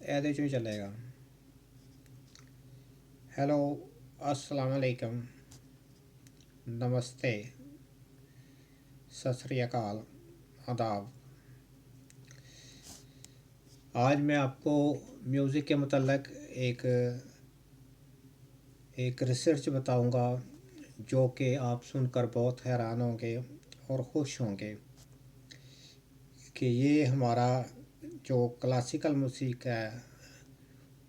ਇਹਦੇ ਚੋਂ ਹੀ ਚੱਲੇਗਾ। हेलो, अस्सलाम वालेकुम, नमस्ते, सत श्री अकाल, आदाब। आज मैं आपको म्यूज़िक के मतलब एक रिसर्च बताऊंगा जो कि आप सुनकर बहुत हैरान होंगे और खुश होंगे कि ये हमारा जो क्लासिकल म्यूज़िक है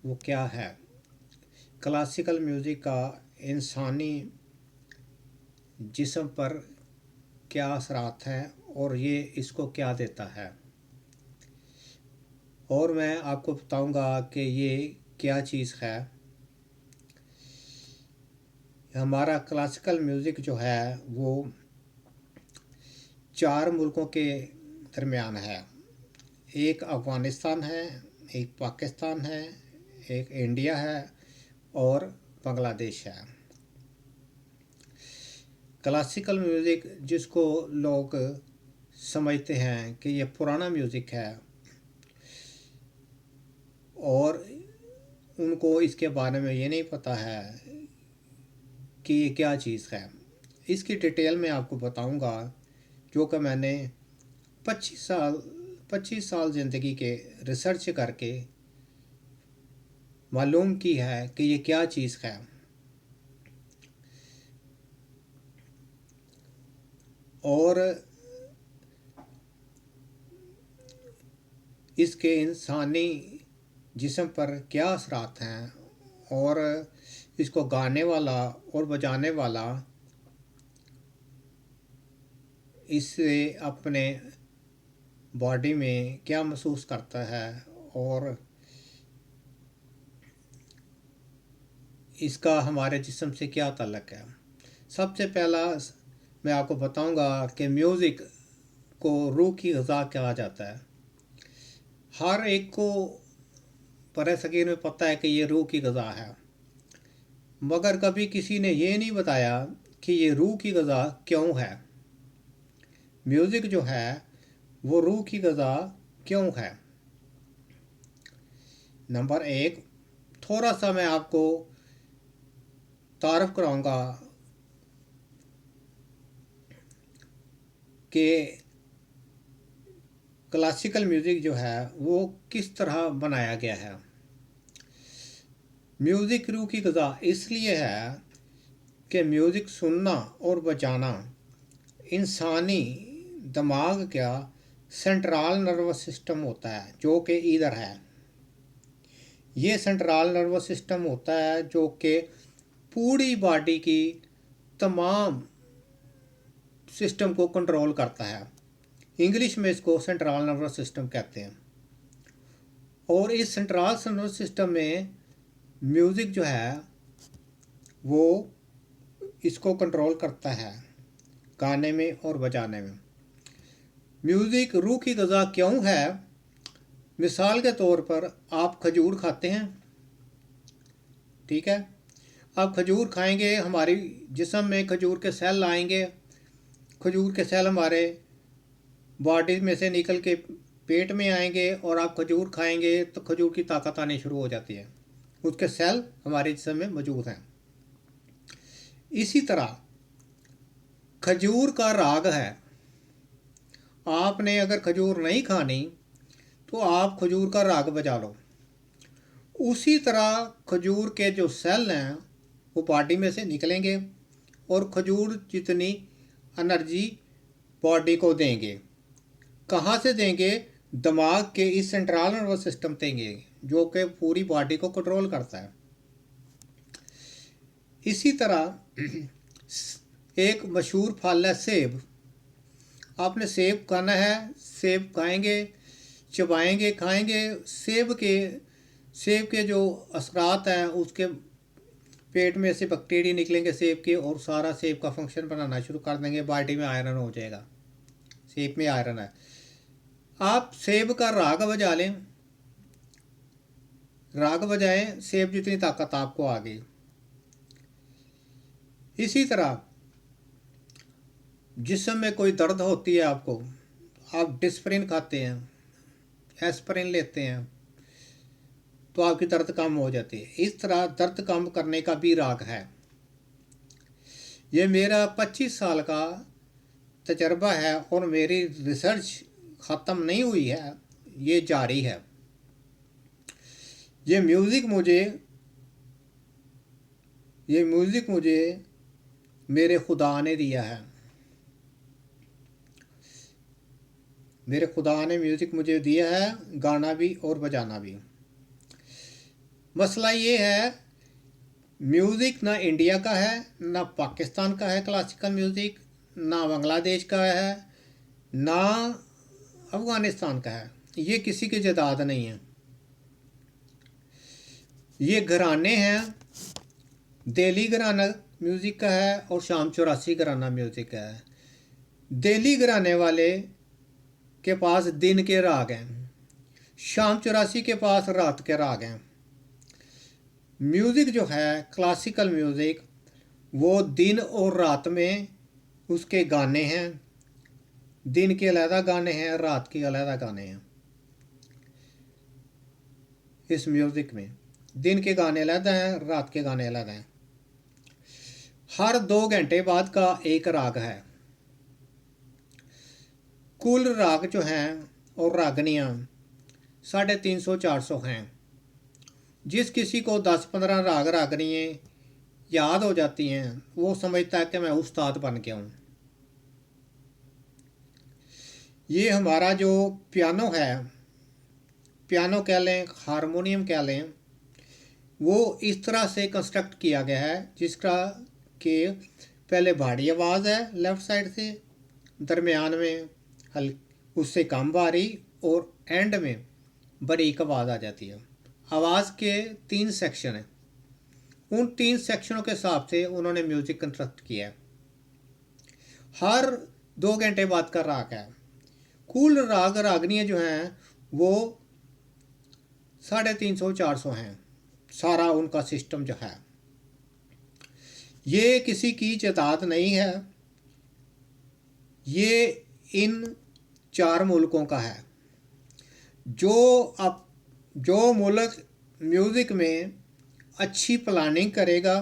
वो क्या है। क्लासिकल म्यूज़िक का इंसानी जिस्म पर क्या असरात हैं और ये इसको क्या देता है, और मैं आपको बताऊंगा कि ये क्या चीज़ है। हमारा क्लासिकल म्यूज़िक जो है वो 4 मुल्कों के दरमियान है। एक अफ़गानिस्तान है, एक पाकिस्तान है, एक इंडिया है और बांग्लादेश है। क्लासिकल म्यूज़िक जिसको लोग समझते हैं कि ये पुराना म्यूज़िक है और उनको इसके बारे में ये नहीं पता है कि ये क्या चीज़ है। इसकी डिटेल में आपको बताऊंगा जो कि मैंने 25 साल ज़िंदगी के रिसर्च करके मालूम की है कि ये क्या चीज़ है। और इसके इंसानी जिस्म पर क्या असरात हैं और इसको गाने वाला और बजाने वाला इससे अपने बॉडी में क्या महसूस करता है और इसका हमारे जिस्म से क्या ताल्लुक़ है। सबसे पहला मैं आपको बताऊंगा कि म्यूज़िक को रूह की ग़िज़ा कहा जाता है। हर एक को बरे सगीर में पता है कि ये रूह की ग़िज़ा है, मगर कभी किसी ने ये नहीं बताया कि ये रूह की ग़िज़ा क्यों है। म्यूज़िक जो है वो रूह की ग़िज़ा क्यों है। नंबर 1, थोड़ा सा मैं आपको तारफ़ कराऊंगा कि क्लासिकल म्यूज़िक जो है वो किस तरह बनाया गया है। म्यूज़िक रूह की ग़िज़ा इसलिए है कि म्यूज़िक सुनना और बजाना इंसानी दिमाग का सेंट्रल नर्वस सिस्टम होता है जो कि इधर है। ये सेंट्रल नर्वस सिस्टम होता है जो कि पूरी बॉडी की तमाम सिस्टम को कंट्रोल करता है। इंग्लिश में इसको सेंट्रल नर्वस सिस्टम कहते हैं। और इस सेंट्रल नर्वस सिस्टम में म्यूज़िक जो है वो इसको कंट्रोल करता है गाने में और बजाने में। म्यूज़िक रूह की ग़िज़ा क्यों है। मिसाल के तौर पर आप खजूर खाते हैं, ठीक है। आप खजूर खाएंगे, हमारी जिस्म में खजूर के सेल आएंगे, खजूर के सेल हमारे बॉडी में से निकल के पेट में आएंगे और आप खजूर खाएंगे तो खजूर की ताकत आनी शुरू हो जाती है। उसके सेल हमारे जिस्म में मौजूद हैं। इसी तरह खजूर का राग है। आपने अगर खजूर नहीं खानी तो आप खजूर का राग बजा लो। उसी तरह खजूर के जो सेल हैं वो बॉडी में से निकलेंगे और खजूर जितनी एनर्जी बॉडी को देंगे। कहाँ से देंगे? दिमाग के इस सेंट्रल नर्वस सिस्टम देंगे जो कि पूरी बॉडी को कंट्रोल करता है। इसी तरह एक मशहूर फल है सेब। आपने सेब खाना है, सेब खाएंगे, चबाएंगे, खाएंगे। सेब के जो असरात हैं उसके पेट में से बैक्टीरिया निकलेंगे सेब के और सारा सेब का फंक्शन बनाना शुरू कर देंगे। बॉडी में आयरन हो जाएगा। सेब में आयरन है। आप सेब का राग बजा लें, राग बजाएं, सेब जितनी ताकत आपको आ गई। इसी तरह जिस्म में कोई दर्द होती है आपको, आप डिस्प्रिन खाते हैं, एस्पिरिन लेते हैं, तो आपकी दर्द कम हो जाती है। इस तरह दर्द कम करने का भी राग है। ये मेरा 25 साल का तजर्बा है और मेरी रिसर्च ख़त्म नहीं हुई है, ये जारी है। ये म्यूज़िक मुझे मेरे खुदा ने दिया है। मेरे खुदा ने म्यूज़िक मुझे दिया है, गाना भी और बजाना भी। मसला ये है, म्यूज़िक ना इंडिया का है, ना पाकिस्तान का है क्लासिकल म्यूज़िक, ना बांग्लादेश का है, ना अफ़गानिस्तान का है। ये किसी की जायदाद नहीं है। ये घराने हैं। दिल्ली घराना म्यूज़िक का है और शाम 84 घराना म्यूज़िक का है। दिल्ली घराने वाले के पास दिन के राग हैं, शाम 84 के पास रात के राग हैं। म्यूज़िक जो है क्लासिकल म्यूज़िक, वो दिन और रात में उसके गाने हैं। दिन के अलग गाने हैं, रात के अलग गाने हैं। इस म्यूज़िक में दिन के गाने अलग हैं, रात के गाने अलग हैं। हर 2 घंटे बाद का एक राग है। कुल राग जो हैं और रागनियाँ 350-400 हैं। जिस किसी को 10-15 राग रागनियाँ याद हो जाती हैं, वो समझता है कि मैं उस्ताद बन गया हूँ। ये हमारा जो पियानो है, पियानो कह लें, हारमोनियम कह लें, वो इस तरह से कंस्ट्रक्ट किया गया है जिसका कि पहले भारी आवाज़ है लेफ़्ट साइड से, दरमियान में उससे कम भारी और एंड में बारीक आवाज़ आ जाती है। आवाज़ के 3 सेक्शन हैं। उन 3 सेक्शनों के हिसाब से उन्होंने म्यूज़िक कंस्ट्रक्ट किया है। हर 2 घंटे बाद का राग है। कुल राग रागनियाँ जो हैं वो 350-400 हैं। सारा उनका सिस्टम जो है, ये किसी की जायदाद नहीं है। ये इन 4 मुल्कों का है। जो मुल्क म्यूज़िक में अच्छी प्लानिंग करेगा,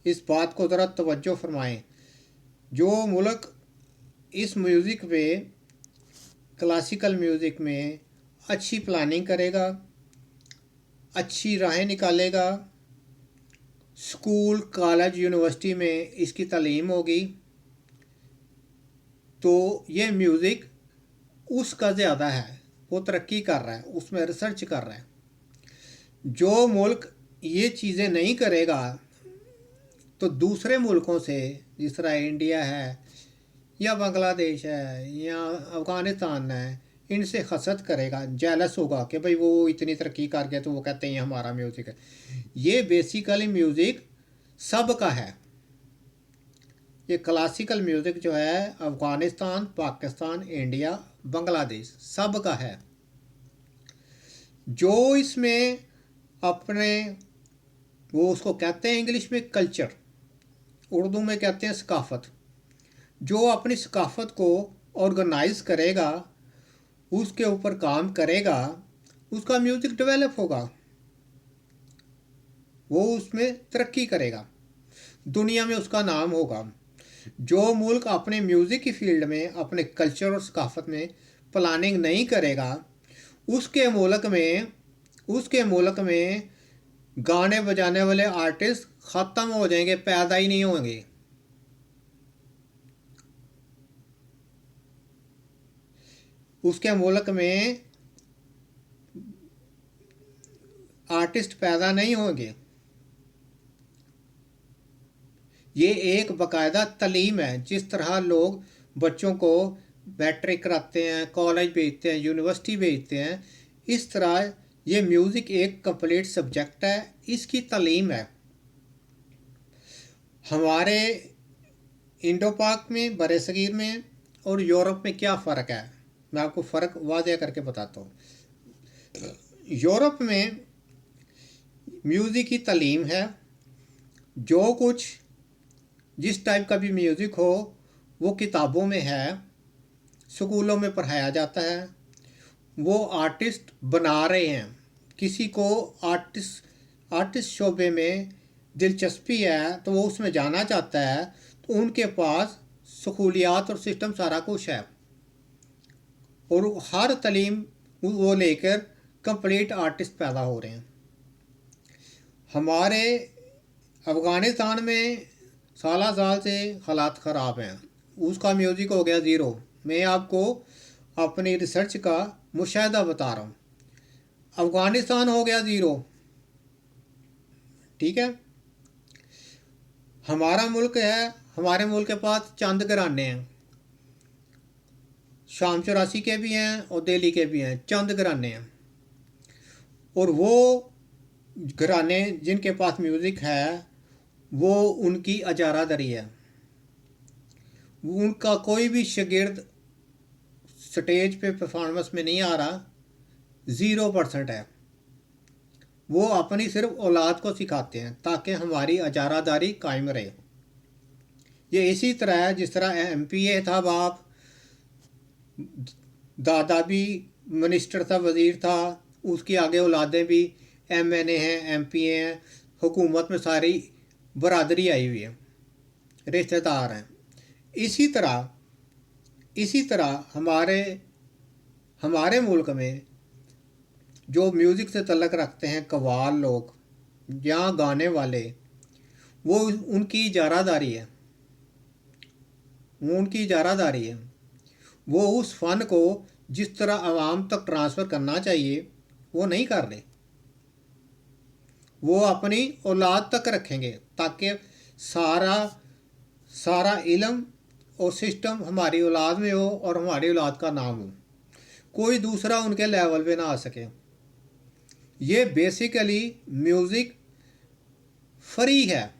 इस बात को ज़रा तवज्जो फरमाएं, जो मुल्क इस म्यूज़िक पे, क्लासिकल म्यूज़िक में अच्छी प्लानिंग करेगा, अच्छी राहें निकालेगा, स्कूल कॉलेज यूनिवर्सिटी में इसकी तालीम होगी, तो ये म्यूज़िक उसका ज़्यादा है, वो तरक्की कर रहा है, उसमें रिसर्च कर रहा है। जो मुल्क ये चीज़ें नहीं करेगा तो दूसरे मुल्कों से, जिस तरह इंडिया है या बांग्लादेश है या अफ़गानिस्तान है, इनसे हसद करेगा, जेलस होगा कि भाई वो इतनी तरक्की कर गया तो वो कहते हैं हमारा म्यूज़िक है। ये बेसिकली म्यूज़िक सब का है। ये क्लासिकल म्यूज़िक जो है अफ़गानिस्तान, पाकिस्तान, इंडिया, बांग्लादेश सब का है। जो इसमें अपने, वो उसको कहते हैं इंग्लिश में कल्चर, उर्दू में कहते हैं सकाफ़त, जो अपनी सकाफ़त को ऑर्गेनाइज़ करेगा, उसके ऊपर काम करेगा, उसका म्यूज़िक डेवलप होगा, वो उसमें तरक्की करेगा, दुनिया में उसका नाम होगा। जो मुल्क अपने म्यूज़िक की फील्ड में, अपने कल्चर और सकाफ़त में प्लानिंग नहीं करेगा, उसके मुल्क में गाने बजाने वाले आर्टिस्ट ख़त्म हो जाएंगे, पैदा ही नहीं होंगे। उसके मुल्क में आर्टिस्ट पैदा नहीं होंगे। ये एक बाकायदा तालीम है। जिस तरह लोग बच्चों को मैट्रिक कराते हैं, कॉलेज भेजते हैं, यूनिवर्सिटी भेजते हैं, इस तरह ये म्यूज़िक एक कंप्लीट सब्जेक्ट है, इसकी तालीम है। हमारे इंडो पाक में, बरसगीर में और यूरोप में क्या फ़र्क है, मैं आपको फ़र्क वाज़ह करके बताता हूँ। यूरोप में म्यूज़िक की तालीम है। जो कुछ जिस टाइप का भी म्यूज़िक हो वो किताबों में है, स्कूलों में पढ़ाया जाता है, वो आर्टिस्ट बना रहे हैं, किसी को आर्टिस्ट शोबे में दिलचस्पी है तो वो उसमें जाना चाहता है, तो उनके पास सहूलियात और सिस्टम सारा कुछ है, और हर तालीम वो लेकर कंप्लीट आर्टिस्ट पैदा हो रहे हैं। हमारे अफ़गानिस्तान में साल से हालात ख़राब हैं, उसका म्यूज़िक हो गया ज़ीरो। मैं आपको अपनी रिसर्च का मुशाहिदा बता रहा हूँ। अफ़गानिस्तान हो गया ज़ीरो, ठीक है। हमारा मुल्क है, हमारे मुल्क के पास चंद घराने हैं, शाम 84 के भी हैं और दिल्ली के भी हैं, चंद घराने हैं। और वो घराने जिनके पास म्यूज़िक है, वो उनकी अजारादारी है। उनका कोई भी शागिर्द स्टेज पे परफॉर्मेंस में नहीं आ रहा, 0% है। वो अपनी सिर्फ औलाद को सिखाते हैं ताकि हमारी अजारादारी कायम रहे। ये इसी तरह है जिस तरह MPA था बाप, दादा भी मिनिस्टर था, वज़ीर था, उसकी आगे औलादें भी MNA हैं, MPA हैं, हुकूमत में सारी बरादरी आई हुई है, रिश्तेदार हैं। इसी तरह हमारे मुल्क में जो म्यूज़िक से तल्लक़ रखते हैं कव्वाल लोग, यहाँ गाने वाले, वो उनकी इजारादारी है, वो उस फ़न को जिस तरह आवाम तक ट्रांसफ़र करना चाहिए वो नहीं कर रहे। वो अपनी औलाद तक रखेंगे ताकि सारा इल्म और सिस्टम हमारी औलाद में हो और हमारी औलाद का नाम हो, कोई दूसरा उनके लेवल पे ना आ सके। ये बेसिकली म्यूज़िक फ्री है।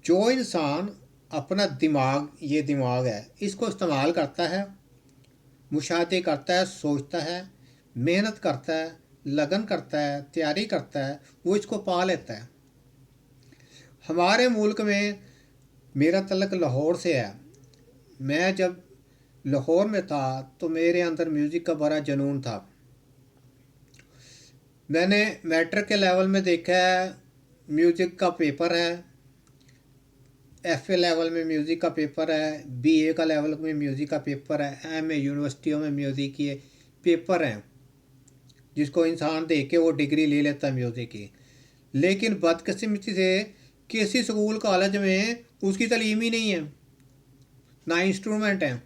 जो इंसान अपना दिमाग, ये दिमाग है, इसको इस्तेमाल करता है, मुशाहिदे करता है, सोचता है, मेहनत करता है, लगन करता है, तैयारी करता है, वो इसको पा लेता है। हमारे मुल्क में मेरा तल्लक लाहौर से है। मैं जब लाहौर में था तो मेरे अंदर म्यूज़िक का बड़ा जुनून था। मैंने मैट्रिक के लेवल में देखा है, म्यूज़िक का पेपर है, FA लेवल में म्यूज़िक का पेपर है, BA का लेवल में म्यूज़िक का पेपर है, MA यूनिवर्सिटियों में म्यूज़िक के पेपर हैं जिसको इंसान देख के वो डिग्री ले लेता है म्यूज़िक की। लेकिन बदकिस्मती से किसी स्कूल कॉलेज में उसकी तालीम ही नहीं है, ना इंस्ट्रूमेंट है,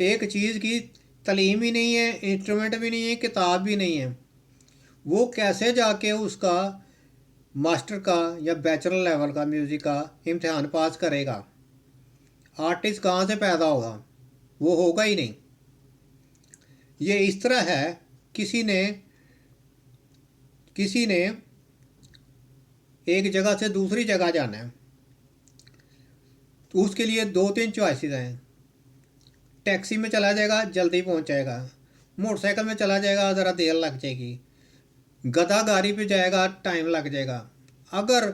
एक चीज़ की तालीम ही नहीं है, इंस्ट्रूमेंट भी नहीं है, किताब भी नहीं है। वो कैसे जाके उसका मास्टर का या बैचलर लेवल का म्यूज़िक का इम्तिहान पास करेगा? आर्टिस्ट कहाँ से पैदा होगा? वो होगा ही नहीं। ये इस तरह है, किसी ने एक जगह से दूसरी जगह जाना है तो उसके लिए 2-3 चॉइसेस हैं। टैक्सी में चला जाएगा, जल्दी पहुंच जाएगा। मोटरसाइकिल में चला जाएगा, ज़रा देर लग जाएगी। गधा गाड़ी पे जाएगा, टाइम लग जाएगा। अगर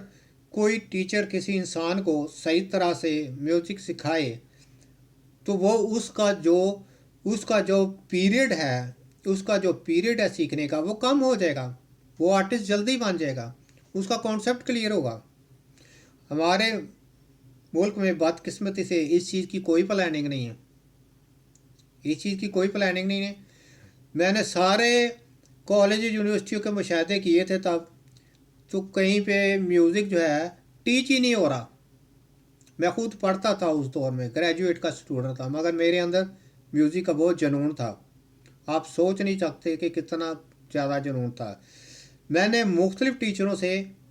कोई टीचर किसी इंसान को सही तरह से म्यूज़िक सिखाए तो वो उसका जो पीरियड है सीखने का, वो कम हो जाएगा, वो आर्टिस्ट जल्दी बन जाएगा, उसका कॉन्सेप्ट क्लियर होगा। हमारे मुल्क में बदकिस्मती से इस चीज़ की कोई प्लानिंग नहीं है। मैंने सारे कॉलेज यूनिवर्सिटियों के मुशाहिदे किए थे तब, तो कहीं पे म्यूज़िक जो है टीच ही नहीं हो रहा। मैं खुद पढ़ता था उस दौर में, ग्रेजुएट का स्टूडेंट था, मगर मेरे अंदर म्यूज़िक का बहुत जुनून था। आप सोच नहीं सकते कि कितना ज़्यादा जुनून था। मैंने मुख्तलिफ़ टीचरों से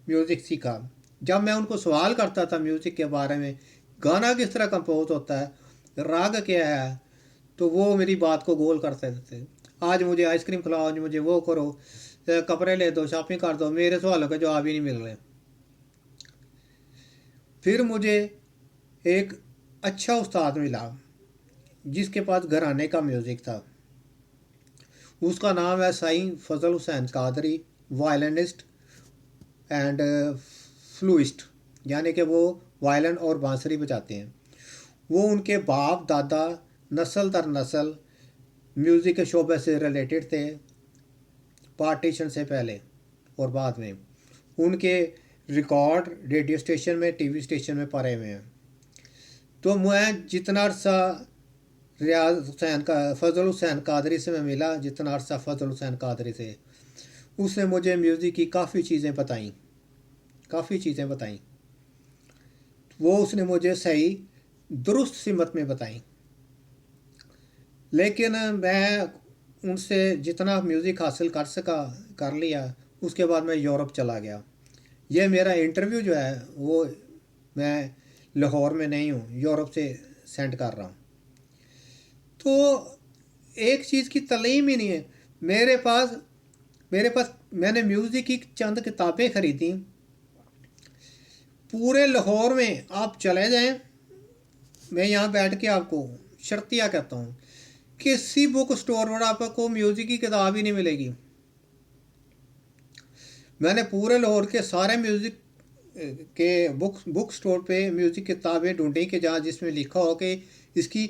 म्यूज़िक सीखा। जब मैं उनको सवाल करता था म्यूज़िक के बारे में, गाना किस तरह कंपोज होता है, राग क्या है, तो वो मेरी बात को गोल करते थे। आज मुझे आइसक्रीम खिलाओ, आज मुझे वो करो, कपड़े ले दो, शॉपिंग कर दो, मेरे सवालों के जवाब ही नहीं मिल रहे। फिर मुझे एक अच्छा उस्ताद मिला जिसके पास घराने का म्यूज़िक था। उसका नाम है साईं फजल हुसैन कादरी, वायलिनिस्ट एंड फ्लूइस्ट, यानी कि वो वायलिन और बांसुरी बजाते हैं। वो उनके बाप दादा नस्ल दर नस्ल म्यूज़िक के शोबे से रिलेटेड थे। पार्टीशन से पहले और बाद में। उनके रिकॉर्ड रेडियो स्टेशन में, टीवी स्टेशन में पड़े हुए हैं। तो मैं जितना अरसा रियाज हुसैन का फजल हुसैन कादरी से मैं मिला, जितना अरसा फजल हुसैन कादरी से, उसने मुझे म्यूज़िक की काफ़ी चीज़ें बताई। वो उसने मुझे सही दुरुस्त सिमत में बताई। लेकिन मैं उनसे जितना म्यूज़िक हासिल कर सका कर लिया। उसके बाद मैं यूरोप चला गया। ये मेरा इंटरव्यू जो है वो मैं लाहौर में नहीं हूँ, यूरोप से सेंड कर रहा हूँ। तो एक चीज़ की तलीम ही नहीं है मेरे पास। मैंने म्यूज़िक की चंद किताबें खरीदी। पूरे लाहौर में आप चले जाएं, मैं यहाँ बैठ के आपको शर्तिया कहता हूँ, किसी बुक स्टोर पर आपको म्यूज़िक की किताब ही नहीं मिलेगी। मैंने पूरे लाहौर के सारे म्यूज़िक के बुक स्टोर पे म्यूज़िक किताबें ढूंढी कि जहाँ जिसमें लिखा हो कि इसकी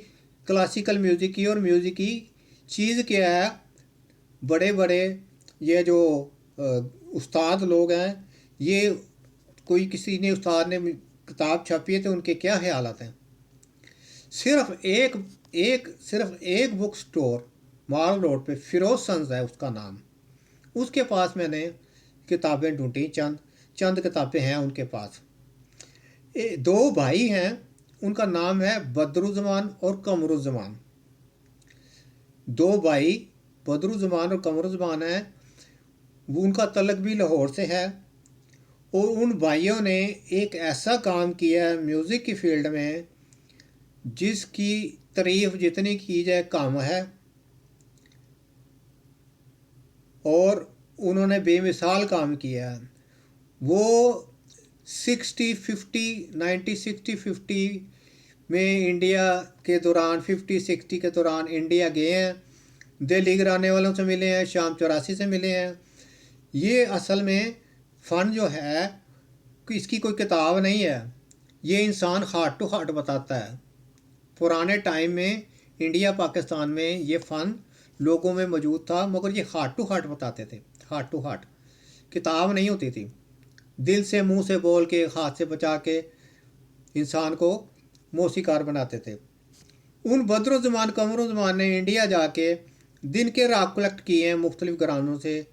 क्लासिकल म्यूज़िक की और म्यूज़िक की चीज़ क्या है। बड़े बड़े ये जो उस्ताद लोग हैं, ये कोई किसी ने उस्ताद ने किताब छपी है तो उनके क्या ख्यालात हैं। सिर्फ एक बुक स्टोर माल रोड पे, फिरोज सन्स है उसका नाम, उसके पास मैंने किताबें ढूंढी। चंद किताबें हैं उनके पास। दो भाई हैं, उनका नाम है बदरुज़्ज़मान और कमरुज़्ज़मान। दो भाई बदरुज़्ज़मान और कमरुज़्ज़मान हैं। उनका तलक भी लाहौर से है। और उन भाइयों ने एक ऐसा काम किया है म्यूज़िक की फील्ड में जिसकी तारीफ जितनी की जाए कम है। और उन्होंने बेमिसाल काम किया है। वो 60-50 में इंडिया के दौरान 50-60 के दौरान इंडिया गए हैं। दिल्ली गिराने वालों से मिले हैं, शाम 84 से मिले हैं। ये असल में फ़न जो है कि इसकी कोई किताब नहीं है, ये इंसान हार्ट टू हार्ट बताता है। पुराने टाइम में इंडिया पाकिस्तान में ये फ़न लोगों में मौजूद था, मगर ये हार्ट टू हार्ट बताते थे। हार्ट टू हार्ट किताब नहीं होती थी। दिल से मुंह से बोल के हाथ से बचा के इंसान को मौसीकार बनाते थे। उन बदरुज़्ज़मान कमरुज़्ज़मान ने इंडिया जाके दिन के राग कलेक्ट किए हैं मुख्तलिफ़ घरानों से,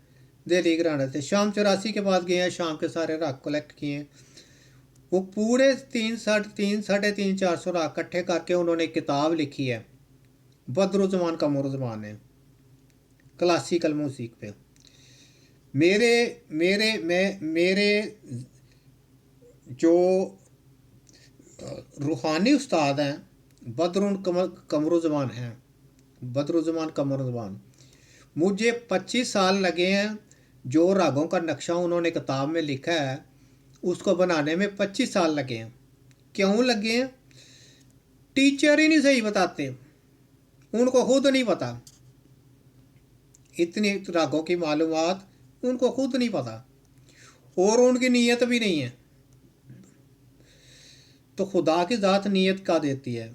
दिल्ली घराने से। शाम 84 के बाद गए हैं, शाम के सारे राग कलेक्ट किए हैं। वो पूरे 300-350 राग इकट्ठे करके उन्होंने किताब लिखी है बदरुज़्ज़मान कमरुज़्ज़मान ने, क्लासिकल म्यूज़िक पे। मेरे जो रूहानी उस्ताद हैं बदरुज़्ज़मान कमरुज़्ज़मान। मुझे 25 साल लगे हैं। जो रागों का नक्शा उन्होंने किताब में लिखा है उसको बनाने में 25 साल लगे हैं। क्यों लगे हैं? टीचर ही नहीं सही बताते, उनको खुद नहीं पता। इतनी रागों की मालूमात उनको खुद नहीं पता और उनकी नीयत भी नहीं है। तो खुदा की ज़ात नीयत का देती है।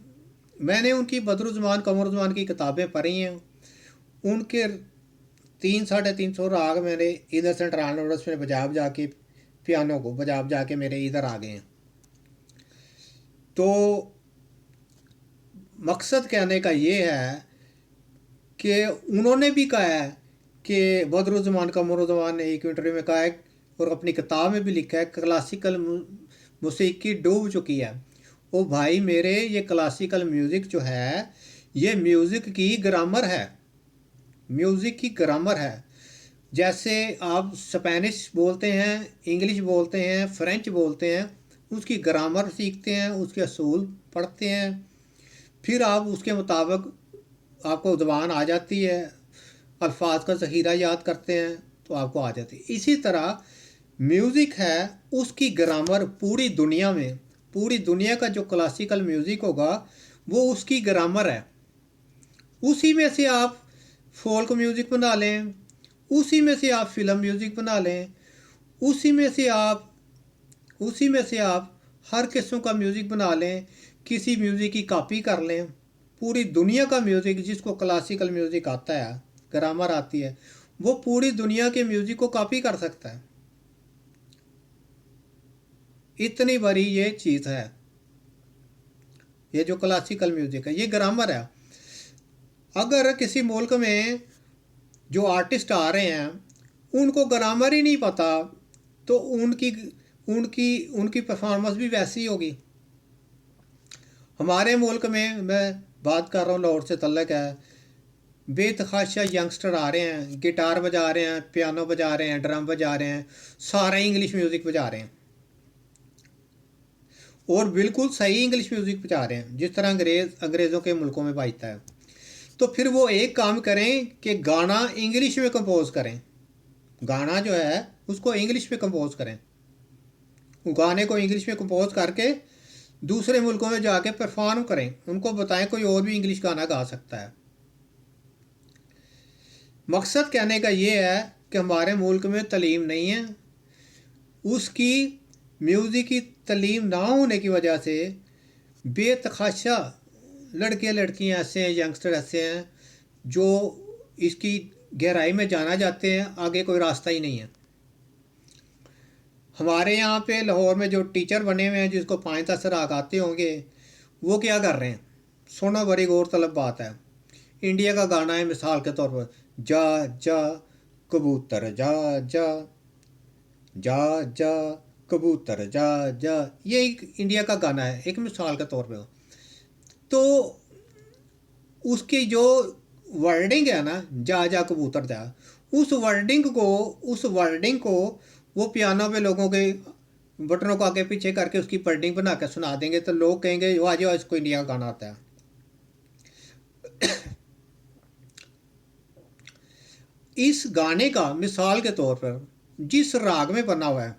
मैंने उनकी बदरुज़्ज़मान कमरुज़्ज़मान की किताबें पढ़ी हैं। उनके 300-350 राग मैंने इधर सेंट्रल नोड्स में बजा के पियानो को बजा के मेरे इधर आ गए हैं। तो मकसद कहने का ये है कि उन्होंने भी कहा है कि बदरुज़्ज़मान कमरुज़्ज़मान ने एक इंटरव्यू में कहा है और अपनी किताब में भी लिखा है, क्लासिकल मौसीकी डूब चुकी है। ओ भाई मेरे, ये क्लासिकल म्यूज़िक जो है ये म्यूज़िक की ग्रामर है। म्यूज़िक की ग्रामर है। जैसे आप स्पेनिश बोलते हैं, इंग्लिश बोलते हैं, फ्रेंच बोलते हैं, उसकी ग्रामर सीखते हैं, उसके असूल पढ़ते हैं, फिर आप उसके मुताबिक आपको ज़बान आ जाती है, अल्फाज का ज़ख़ीरा याद करते हैं तो आपको आ जाती है। इसी तरह म्यूज़िक है, उसकी ग्रामर पूरी दुनिया का जो क्लासिकल म्यूज़िक होगा वो उसकी ग्रामर है। उसी में से आप फोल्क म्यूज़िक बना लें, उसी में से आप फिल्म म्यूज़िक बना लें, उसी में से आप हर किस्म का म्यूज़िक बना लें, किसी म्यूज़िक की कॉपी कर लें। पूरी दुनिया का म्यूज़िक जिसको क्लासिकल म्यूज़िक आता है, ग्रामर आती है, वो पूरी दुनिया के म्यूज़िक को कॉपी कर सकता है। इतनी बड़ी ये चीज़ है, ये जो क्लासिकल म्यूज़िक है, ये ग्रामर है। अगर किसी मुल्क में जो आर्टिस्ट आ रहे हैं उनको ग्रामर ही नहीं पता, तो उनकी उनकी उनकी परफॉर्मेंस भी वैसी ही होगी। हमारे मुल्क में मैं बात कर रहा हूँ, लाहौर से तल्लक है, बेतहाशा यंगस्टर आ रहे हैं, गिटार बजा रहे हैं, पियानो बजा रहे हैं, ड्रम बजा रहे हैं, सारा इंग्लिश म्यूज़िक बजा रहे हैं, और बिल्कुल सही इंग्लिश म्यूज़िक बजा रहे हैं जिस तरह अंग्रेज़ों के मुल्कों में बजता है। तो फिर वो एक काम करें कि गाना इंग्लिश में कंपोज करें, गाना जो है उसको इंग्लिश में कंपोज करें, गाने को इंग्लिश में कंपोज करके दूसरे मुल्कों में जाके परफॉर्म करें, उनको बताएं कोई और भी इंग्लिश गाना गा सकता है। मकसद कहने का ये है कि हमारे मुल्क में तलीम नहीं है, उसकी म्यूज़िक की तलीम ना होने की वजह से बेतहाशा लड़के लड़कियां ऐसे हैं, यंगस्टर ऐसे हैं जो इसकी गहराई में जाना चाहते हैं, आगे कोई रास्ता ही नहीं है। हमारे यहाँ पे लाहौर में जो टीचर बने हुए हैं जिसको 5-10 राग आते होंगे, वो क्या कर रहे हैं, सुनो बड़ी गौरतलब बात है। इंडिया का गाना है मिसाल के तौर पर, जा जा कबूतर जा जा, जा जा कबूतर जा जा, ये एक इंडिया का गाना है, एक मिसाल के तौर पे। तो उसकी जो वर्डिंग है ना, जा जा कबूतर जा, उस वर्डिंग को वो पियानो पे लोगों के बटनों को आगे पीछे करके उसकी वर्डिंग बना के सुना देंगे, तो लोग कहेंगे वाह जी वाह, इसको इंडिया का गाना आता है। इस गाने का मिसाल के तौर पर जिस राग में बना हुआ है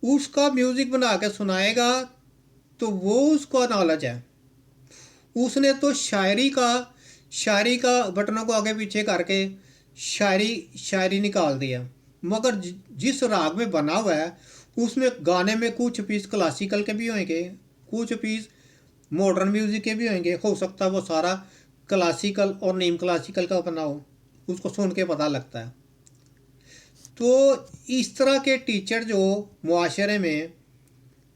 उसका म्यूज़िक बना के सुनाएगा तो वो उसको नॉलेज है, उसने तो शायरी का बटनों को आगे पीछे करके शायरी निकाल दिया। मगर जिस राग में बना हुआ है उसमें गाने में कुछ पीस क्लासिकल के भी होंगे, कुछ पीस मॉडर्न म्यूज़िक के भी होंगे, हो सकता है वो सारा क्लासिकल और नीम क्लासिकल का बना हो, उसको सुन के पता लगता है। तो इस तरह के टीचर जो मुआशरे में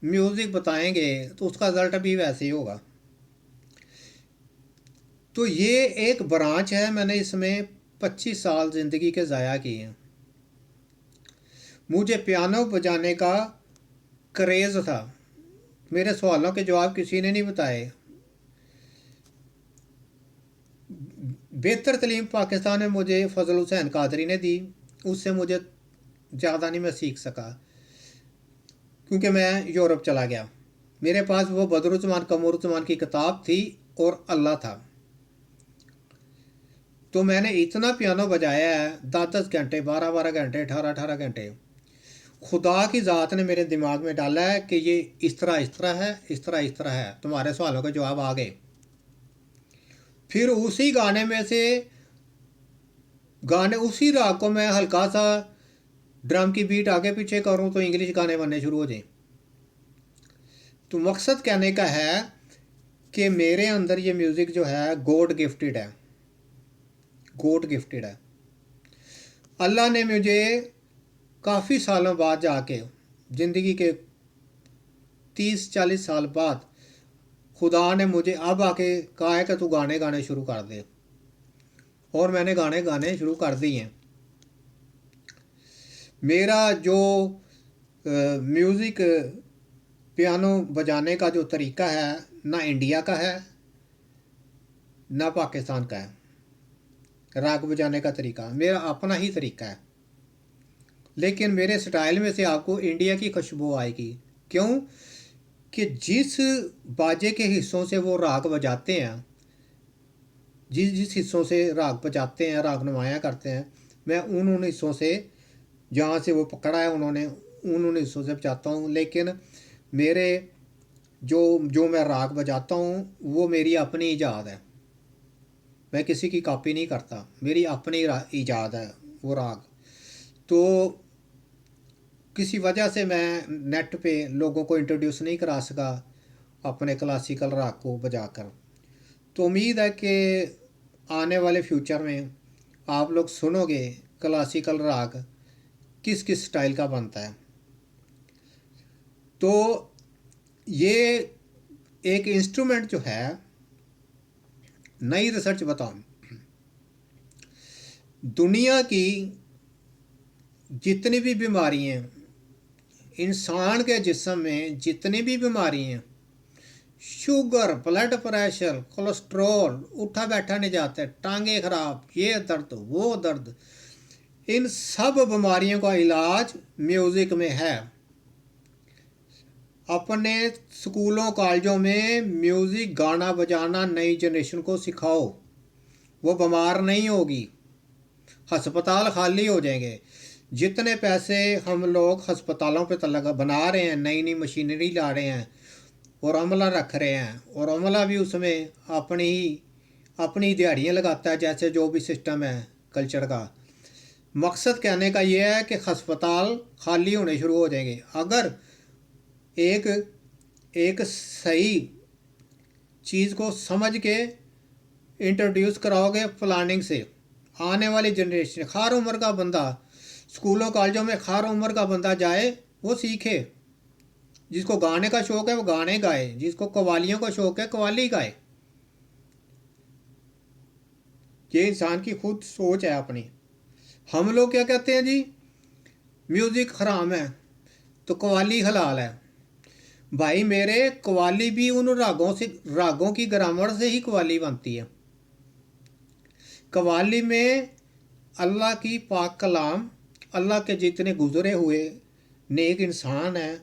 म्यूज़िक बताएंगे तो उसका रिजल्ट भी वैसे ही होगा। तो ये एक ब्रांच है, मैंने इसमें 25 साल ज़िंदगी के ज़ाया किए हैं। मुझे पियानो बजाने का क्रेज़ था, मेरे सवालों के जवाब किसी ने नहीं बताए। बेहतर तलीम पाकिस्तान में मुझे फजल हुसैन कादरी ने दी, उससे मुझे ज़्यादा नहीं मैं सीख सका क्योंकि मैं यूरोप चला गया। मेरे पास वो बदरुज़्ज़मान कमरुज़्ज़मान की किताब थी और अल्लाह था। तो मैंने इतना पियानो बजाया है, 10-10 घंटे, 12-12 घंटे, 18-18 घंटे। खुदा की ज़ात ने मेरे दिमाग में डाला है कि ये इस तरह है, इस तरह है, तुम्हारे सवालों के जवाब आ गए। फिर उसी गाने में से उसी राग को मैं हल्का सा ड्रम की बीट आगे पीछे करूँ तो इंग्लिश गाने बनने शुरू हो जाए। तो मकसद कहने का है कि मेरे अंदर ये म्यूज़िक जो है गॉड गिफ्टेड है, गॉड गिफ्टेड है। अल्लाह ने मुझे काफ़ी सालों बाद जाके, ज़िंदगी के 30-40 साल बाद, खुदा ने मुझे अब आके कहा है कि तू गाने गाने शुरू कर दे, और मैंने गाने गाने शुरू कर दिए हैं। मेरा जो म्यूज़िक पियानो बजाने का जो तरीका है ना इंडिया का है ना पाकिस्तान का है, राग बजाने का तरीका मेरा अपना ही तरीका है, लेकिन मेरे स्टाइल में से आपको इंडिया की खुशबू आएगी। क्यों कि जिस बाजे के हिस्सों से वो राग बजाते हैं, जिस जिस हिस्सों से राग बजाते हैं, राग नुमाया करते हैं, मैं उन हिस्सों से जहाँ से वो पकड़ा है उन हिस्सों से बजाता हूँ। लेकिन मेरे जो मैं राग बजाता हूँ वो मेरी अपनी ईजाद है, मैं किसी की कॉपी नहीं करता, मेरी अपनी ईजाद है वो राग। तो किसी वजह से मैं नेट पे लोगों को इंट्रोड्यूस नहीं करा सका अपने क्लासिकल राग को बजाकर। तो उम्मीद है कि आने वाले फ्यूचर में आप लोग सुनोगे क्लासिकल राग किस किस स्टाइल का बनता है। तो ये एक इंस्ट्रूमेंट जो है, नई रिसर्च बताऊं, दुनिया की जितनी भी बीमारी हैं, इंसान के जिस्म में जितनी भी बीमारी हैं, शुगर, ब्लड प्रेशर, कोलेस्ट्रॉल, उठा बैठा नहीं जाता, टांगे खराब, ये दर्द वो दर्द, इन सब बीमारियों का इलाज म्यूज़िक में है। अपने स्कूलों कॉलेजों में म्यूज़िक गाना बजाना नई जनरेशन को सिखाओ, वो बीमार नहीं होगी। अस्पताल खाली हो जाएंगे। जितने पैसे हम लोग अस्पतालों पे लगा बना रहे हैं, नई नई मशीनरी ला रहे हैं और अमला रख रहे हैं, और अमला भी उसमें अपनी दिहाड़ियाँ लगाता है, जैसे जो भी सिस्टम है कल्चर का। मकसद कहने का ये है कि अस्पताल खाली होने शुरू हो जाएंगे अगर एक सही चीज़ को समझ के इंट्रोड्यूस कराओगे प्लानिंग से। आने वाली जनरेशन, खार उम्र का बंदा, स्कूलों कॉलेजों में खार उम्र का बंदा जाए, वो सीखे। जिसको गाने का शौक है वो गाने गाए, जिसको कवालियों का शौक है कवाली गाए। ये इंसान की खुद सोच है अपनी। हम लोग क्या कहते हैं जी, म्यूज़िक हराम है तो कवाली हलाल है। भाई मेरे, कवाली भी उन रागों की ग्रामर से ही कवाली बनती है। कवाली में अल्लाह की पाक कलाम, अल्लाह के जितने गुजरे हुए नेक इंसान हैं,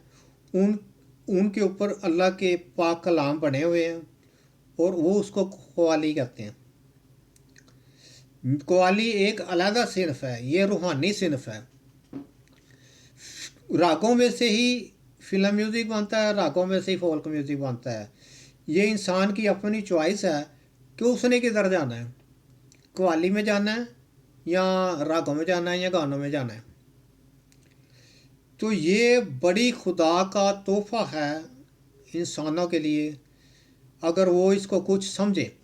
उनके ऊपर अल्लाह के पाक कलाम बने हुए हैं, और वो उसको कवाली कहते हैं। कवाली एक अलग सिनफ है, ये रूहानी सिनफ है। रागों में से ही फिल्म म्यूज़िक बनता है, रागों में से ही फोल्क म्यूज़िक बनता है। ये इंसान की अपनी चॉइस है कि उसने किधर जाना है, कवाली में जाना है या रागों में जाना है या गानों में जाना है। तो ये बड़ी खुदा का तोहफा है इंसानों के लिए, अगर वो इसको कुछ समझे।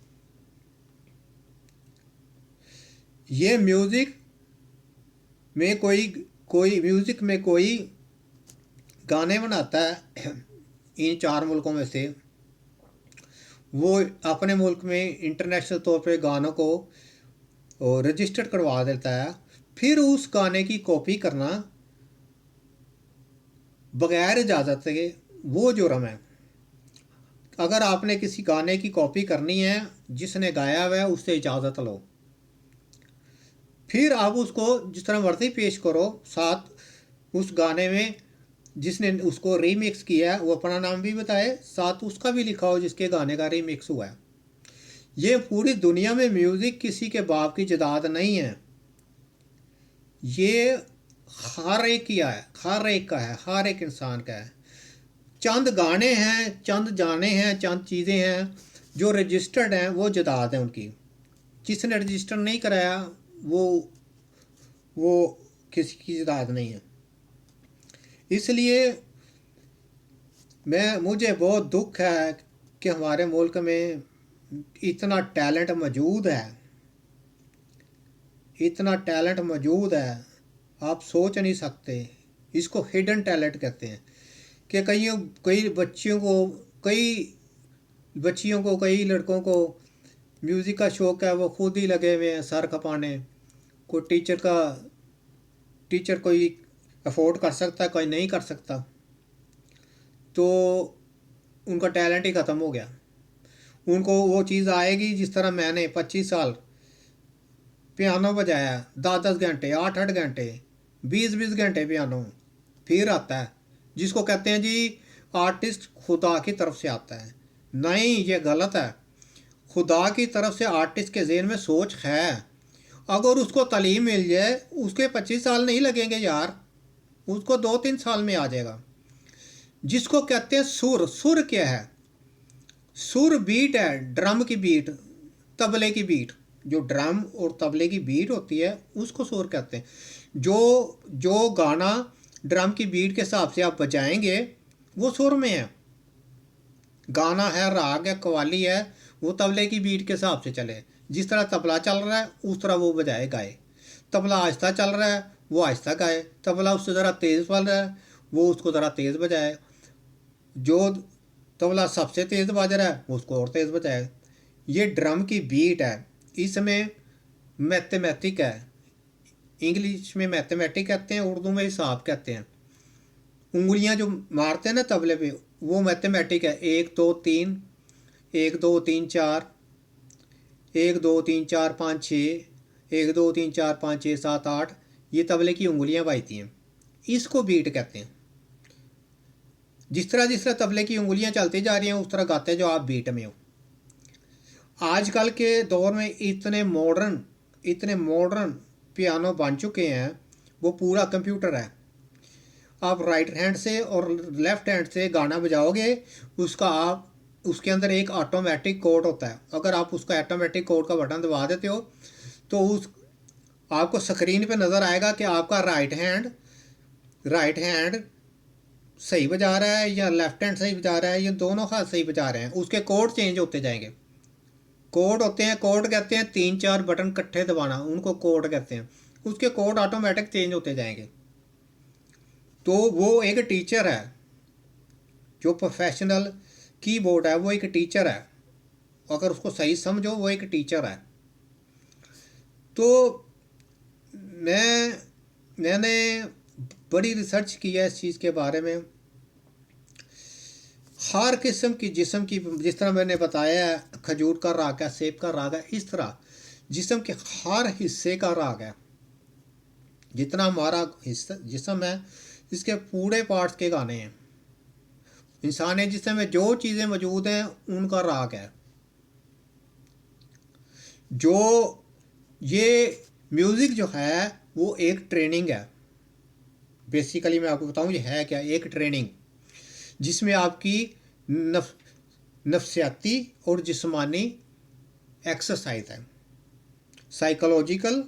ये म्यूज़िक में कोई गाने बनाता है इन 4 मुल्कों में से, वो अपने मुल्क में इंटरनेशनल तौर पे गानों को रजिस्टर्ड करवा देता है। फिर उस गाने की कॉपी करना बगैर इजाज़त के वो जुर्म है। अगर आपने किसी गाने की कॉपी करनी है, जिसने गाया हुआ है उससे इजाज़त लो, फिर आप उसको जिस तरह मर्जी पेश करो। साथ उस गाने में जिसने उसको रीमिक्स किया है वो अपना नाम भी बताए, साथ उसका भी लिखा हो जिसके गाने का रीमिक्स हुआ है। ये पूरी दुनिया में म्यूज़िक किसी के बाप की जायदाद नहीं है, ये हर एक की है, हर एक का है, हर एक इंसान का है। चंद गाने हैं, चंद जाने हैं, चंद चीज़ें हैं जो रजिस्टर्ड हैं, वो जायदाद है उनकी। जिसने रजिस्टर नहीं कराया वो किसी की जायदाद नहीं है। इसलिए मुझे बहुत दुख है कि हमारे मुल्क में इतना टैलेंट मौजूद है, इतना टैलेंट मौजूद है, आप सोच नहीं सकते। इसको हिडन टैलेंट कहते हैं कि कई बच्चियों को कई लड़कों को म्यूज़िक का शौक़ है, वो खुद ही लगे हुए हैं सर खपाने। कोई टीचर कोई अफोर्ड कर सकता है, कोई नहीं कर सकता, तो उनका टैलेंट ही ख़त्म हो गया। उनको वो चीज़ आएगी जिस तरह मैंने 25 साल पियानो बजाया, 10-10 घंटे, 8-8 घंटे, 20-20 घंटे पियानो, फिर आता है जिसको कहते हैं जी आर्टिस्ट खुदा की तरफ से आता है। नहीं, ये गलत है। खुदा की तरफ से आर्टिस्ट के ज़हन में सोच है, अगर उसको तालीम मिल जाए उसके 25 साल नहीं लगेंगे यार, उसको 2-3 साल में आ जाएगा। जिसको कहते हैं सुर क्या है? सुर बीट है, ड्रम की बीट, तबले की बीट। जो ड्रम और तबले की बीट होती है उसको सुर कहते हैं। जो गाना ड्रम की बीट के हिसाब से आप बजाएंगे वो सुर में है। गाना है, राग है, कवाली है, वो तबले की बीट के हिसाब से चले। जिस तरह तबला चल रहा है उस तरह वो बजाए गाए। तबला आहिस्ता चल रहा है वो आहिस्ता गाए, तबला उससे ज़रा तेज़ चल रहा है वो उसको ज़रा तेज़ बजाए, जो तबला सबसे तेज़ बज रहा है वो उसको और तेज़ बजाए। ये ड्रम की बीट है, इसमें मैथमेटिक है। इंग्लिश में मैथमेटिक कहते हैं, उर्दू में हिसाब कहते हैं। उंगलियां जो मारते हैं ना तबले पे, वो मैथमेटिक है। 1 2 3, 1 2 3 4, 1 2 3 4 5 6, 1 2 3 4 5 6 7 8, ये तबले की उंगलियां बजती हैं, इसको बीट कहते हैं। जिस तरह तबले की उंगलियां चलती जा रही हैं उस तरह गाते जो आप बीट में हो। आजकल के दौर में इतने मॉडर्न पियानो बन चुके हैं, वो पूरा कंप्यूटर है। आप राइट हैंड से और लेफ्ट हैंड से गाना बजाओगे, उसके अंदर एक ऑटोमेटिक कोड होता है। अगर आप उसका ऑटोमेटिक कोड का बटन दबा देते हो तो आपको स्क्रीन पे नज़र आएगा कि आपका राइट हैंड सही बजा रहा है या लेफ्ट हैंड सही बजा रहा है, या दोनों हाथ सही बजा रहे हैं। उसके कोड चेंज होते जाएंगे। कोड होते हैं, कोड कहते हैं 3 4 बटन इकट्ठे दबाना, उनको कोड कहते हैं। उसके कोड ऑटोमेटिक चेंज होते जाएंगे। तो वो एक टीचर है, जो प्रोफेशनल कीबोर्ड है वो एक टीचर है। अगर उसको सही समझो वो एक टीचर है। तो मैंने बड़ी रिसर्च की है इस चीज़ के बारे में। हर किस्म की जिस्म की, जिस तरह मैंने बताया है खजूर का राग है, सेब का राग है, इस तरह जिस्म के हर हिस्से का राग है। जितना हमारा हिस्सा जिस्म है, इसके पूरे पार्ट्स के गाने हैं। इंसानी जिस्म में जो चीज़ें मौजूद हैं उनका राग है। जो ये म्यूज़िक जो है वो एक ट्रेनिंग है। बेसिकली मैं आपको बताऊं ये है क्या, एक ट्रेनिंग जिसमें आपकी नफ्सियाती और जिस्मानी एक्सरसाइज है। साइकोलॉजिकल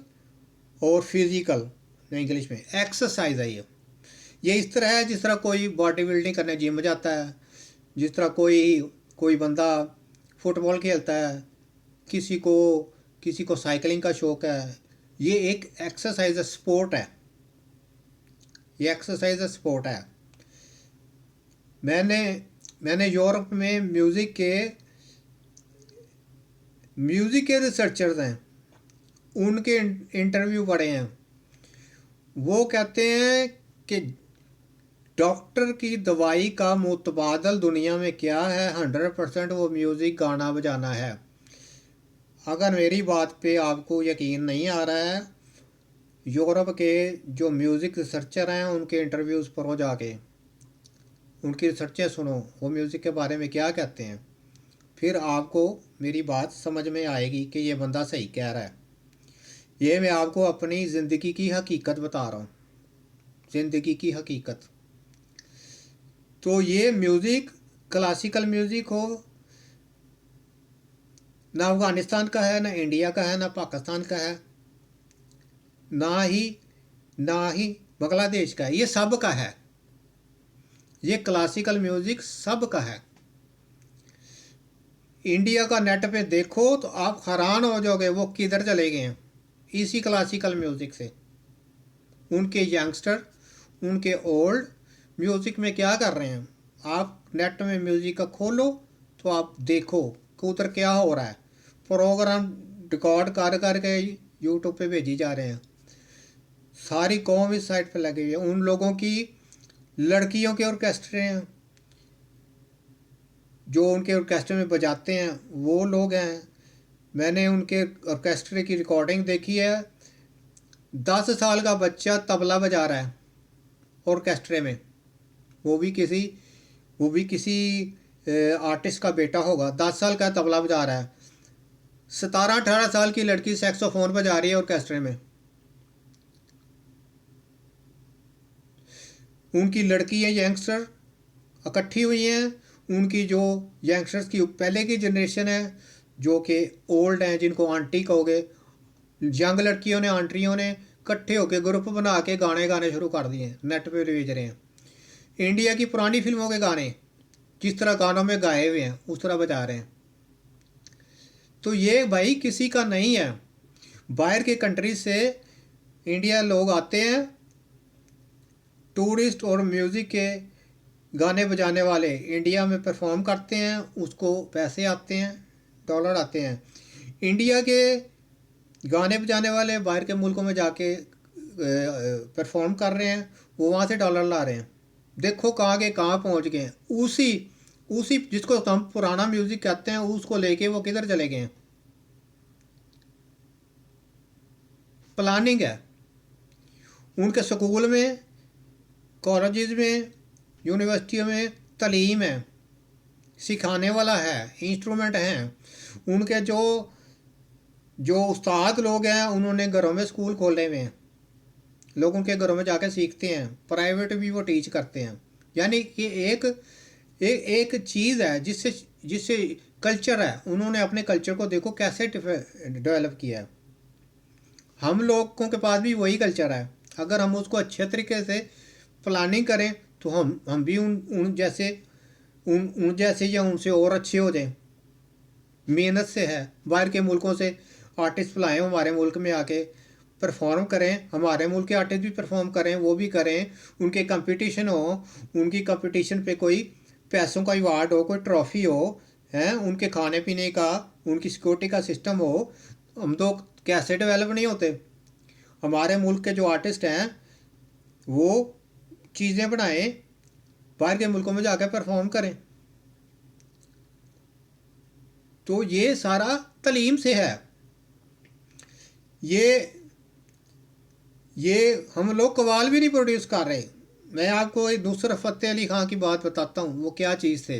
और फिज़िकल इंग्लिश में एक्सरसाइज है। ये इस तरह है जिस तरह कोई बॉडी बिल्डिंग करने जिम जाता है, जिस तरह कोई बंदा फुटबॉल खेलता है, किसी को साइकिलिंग का शौक़ है। ये एक एक्सरसाइज है, स्पोर्ट है। ये एक्सरसाइज है, स्पोर्ट है। मैंने यूरोप में म्यूज़िक के रिसर्चर्स हैं, उनके इंटरव्यू पढ़े हैं। वो कहते हैं कि डॉक्टर की दवाई का मुतबादल दुनिया में क्या है, 100% वो म्यूज़िक गाना बजाना है। अगर मेरी बात पे आपको यकीन नहीं आ रहा है, यूरोप के जो म्यूज़िक रिसर्चर हैं उनके इंटरव्यूज़ पढ़ो जाके, उनकी रिसर्चें सुनो, वो म्यूज़िक के बारे में क्या कहते हैं। फिर आपको मेरी बात समझ में आएगी कि ये बंदा सही कह रहा है। ये मैं आपको अपनी ज़िंदगी की हकीकत बता रहा हूँ, ज़िंदगी की हकीकत। तो ये म्यूज़िक, क्लासिकल म्यूज़िक हो, ना अफ़गानिस्तान का है, ना इंडिया का है, ना पाकिस्तान का है, ना ही बांग्लादेश का है, ये सब का है। ये क्लासिकल म्यूज़िक सब का है। इंडिया का नेट पे देखो तो आप हैरान हो जाओगे वो किधर चले गए हैं इसी क्लासिकल म्यूज़िक से। उनके यंगस्टर, उनके ओल्ड म्यूज़िक में क्या कर रहे हैं। आप नेट में म्यूज़िक का खोलो तो आप देखो कि उधर क्या हो रहा है। प्रोग्राम रिकॉर्ड कर के यूट्यूब पे भेजी जा रहे हैं। सारी कौम इस साइड पे लगी हुई है। उन लोगों की लड़कियों के ऑर्केस्ट्रे हैं, जो उनके ऑर्केस्ट्रे में बजाते हैं वो लोग हैं। मैंने उनके ऑर्केस्ट्रे की रिकॉर्डिंग देखी है। 10 साल का बच्चा तबला बजा रहा है ऑर्केस्ट्रे में, वो भी किसी आर्टिस्ट का बेटा होगा। 10 साल का तबला बजा रहा है। 17 18 साल की लड़की सैक्सोफोन बजा रही है ऑर्केस्ट्रे में। उनकी लड़की है, यंगस्टर इकट्ठी हुई हैं। उनकी जो यंगस्टर्स की पहले की जनरेशन है, जो कि ओल्ड हैं, जिनको आंटी कहोगे, यंग लड़कियों ने, आंटियों ने इकट्ठे होकर ग्रुप बना के गाने शुरू कर दिए, नेट पे भेज रहे हैं। इंडिया की पुरानी फिल्मों के गाने जिस तरह गानों में गाए हुए हैं उस तरह बजा रहे हैं। तो ये भाई किसी का नहीं है। बाहर के कंट्री से इंडिया लोग आते हैं, टूरिस्ट और म्यूज़िक के गाने बजाने वाले इंडिया में परफॉर्म करते हैं, उसको पैसे आते हैं, डॉलर आते हैं। इंडिया के गाने बजाने वाले बाहर के मुल्कों में जाके परफॉर्म कर रहे हैं, वो वहाँ से डॉलर ला रहे हैं। देखो कहाँ के कहाँ पहुँच गए हैं। उसी उसी जिसको हम पुराना म्यूज़िक कहते हैं, उसको लेके वो किधर चले गए हैं। प्लानिंग है उनके स्कूल में, कॉलेजेस में, यूनिवर्सिटियों में, तालीम है, सिखाने वाला है, इंस्ट्रूमेंट हैं उनके। जो जो उस्ताद लोग हैं उन्होंने घरों में स्कूल खोले हुए हैं, लोग उनके घरों में जाकर सीखते हैं, प्राइवेट भी वो टीच करते हैं। यानी कि एक चीज़ है जिससे जिससे कल्चर है, उन्होंने अपने कल्चर को देखो कैसे डेवलप किया है। हम लोगों के पास भी वही कल्चर है, अगर हम उसको अच्छे तरीके से प्लानिंग करें तो हम भी उन जैसे या उनसे और अच्छे हो जाएं। मेहनत से है, बाहर के मुल्कों से आर्टिस्ट बुलाएं, हमारे मुल्क में आके परफॉर्म करें, हमारे मुल्क के आर्टिस्ट भी परफॉर्म करें, वो भी करें, उनके कंपटीशन हो, उनकी कंपटीशन पे कोई पैसों का अवार्ड हो, कोई ट्रॉफी हो, हैं उनके खाने पीने का, उनकी सिक्योरिटी का सिस्टम हो। हम तो कैसे डेवलप नहीं होते। हमारे मुल्क के जो आर्टिस्ट हैं वो चीज़ें बनाएं, बाहर के मुल्कों में जाकर परफॉर्म करें। तो ये सारा तालीम से है। ये ये हम लोग कवाल भी नहीं प्रोड्यूस कर रहे। मैं आपको एक नुसरत फ़तेह अली ख़ान की बात बताता हूँ, वो क्या चीज़ थे।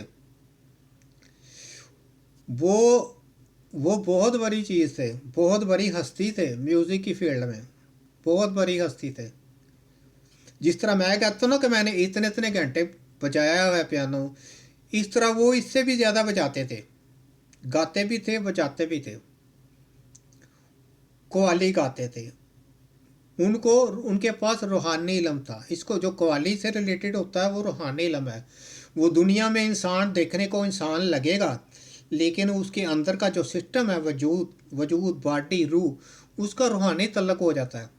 वो वो बहुत बड़ी चीज़ थे, बहुत बड़ी हस्ती थे म्यूज़िक की फील्ड में, बहुत बड़ी हस्ती थे। जिस तरह मैं कहता हूँ ना कि मैंने इतने इतने घंटे बजाया हुआ है पियानो, इस तरह वो इससे भी ज़्यादा बजाते थे, गाते भी थे, बजाते भी थे, कव्वाली गाते थे। उनको उनके पास रूहानी इल्म था। इसको जो कव्वाली से रिलेटेड होता है वो रूहानी इल्म है। वो दुनिया में इंसान देखने को इंसान लगेगा, लेकिन उसके अंदर का जो सिस्टम है, वजूद बॉडी रूह, उसका रूहानी तल्लक हो जाता है।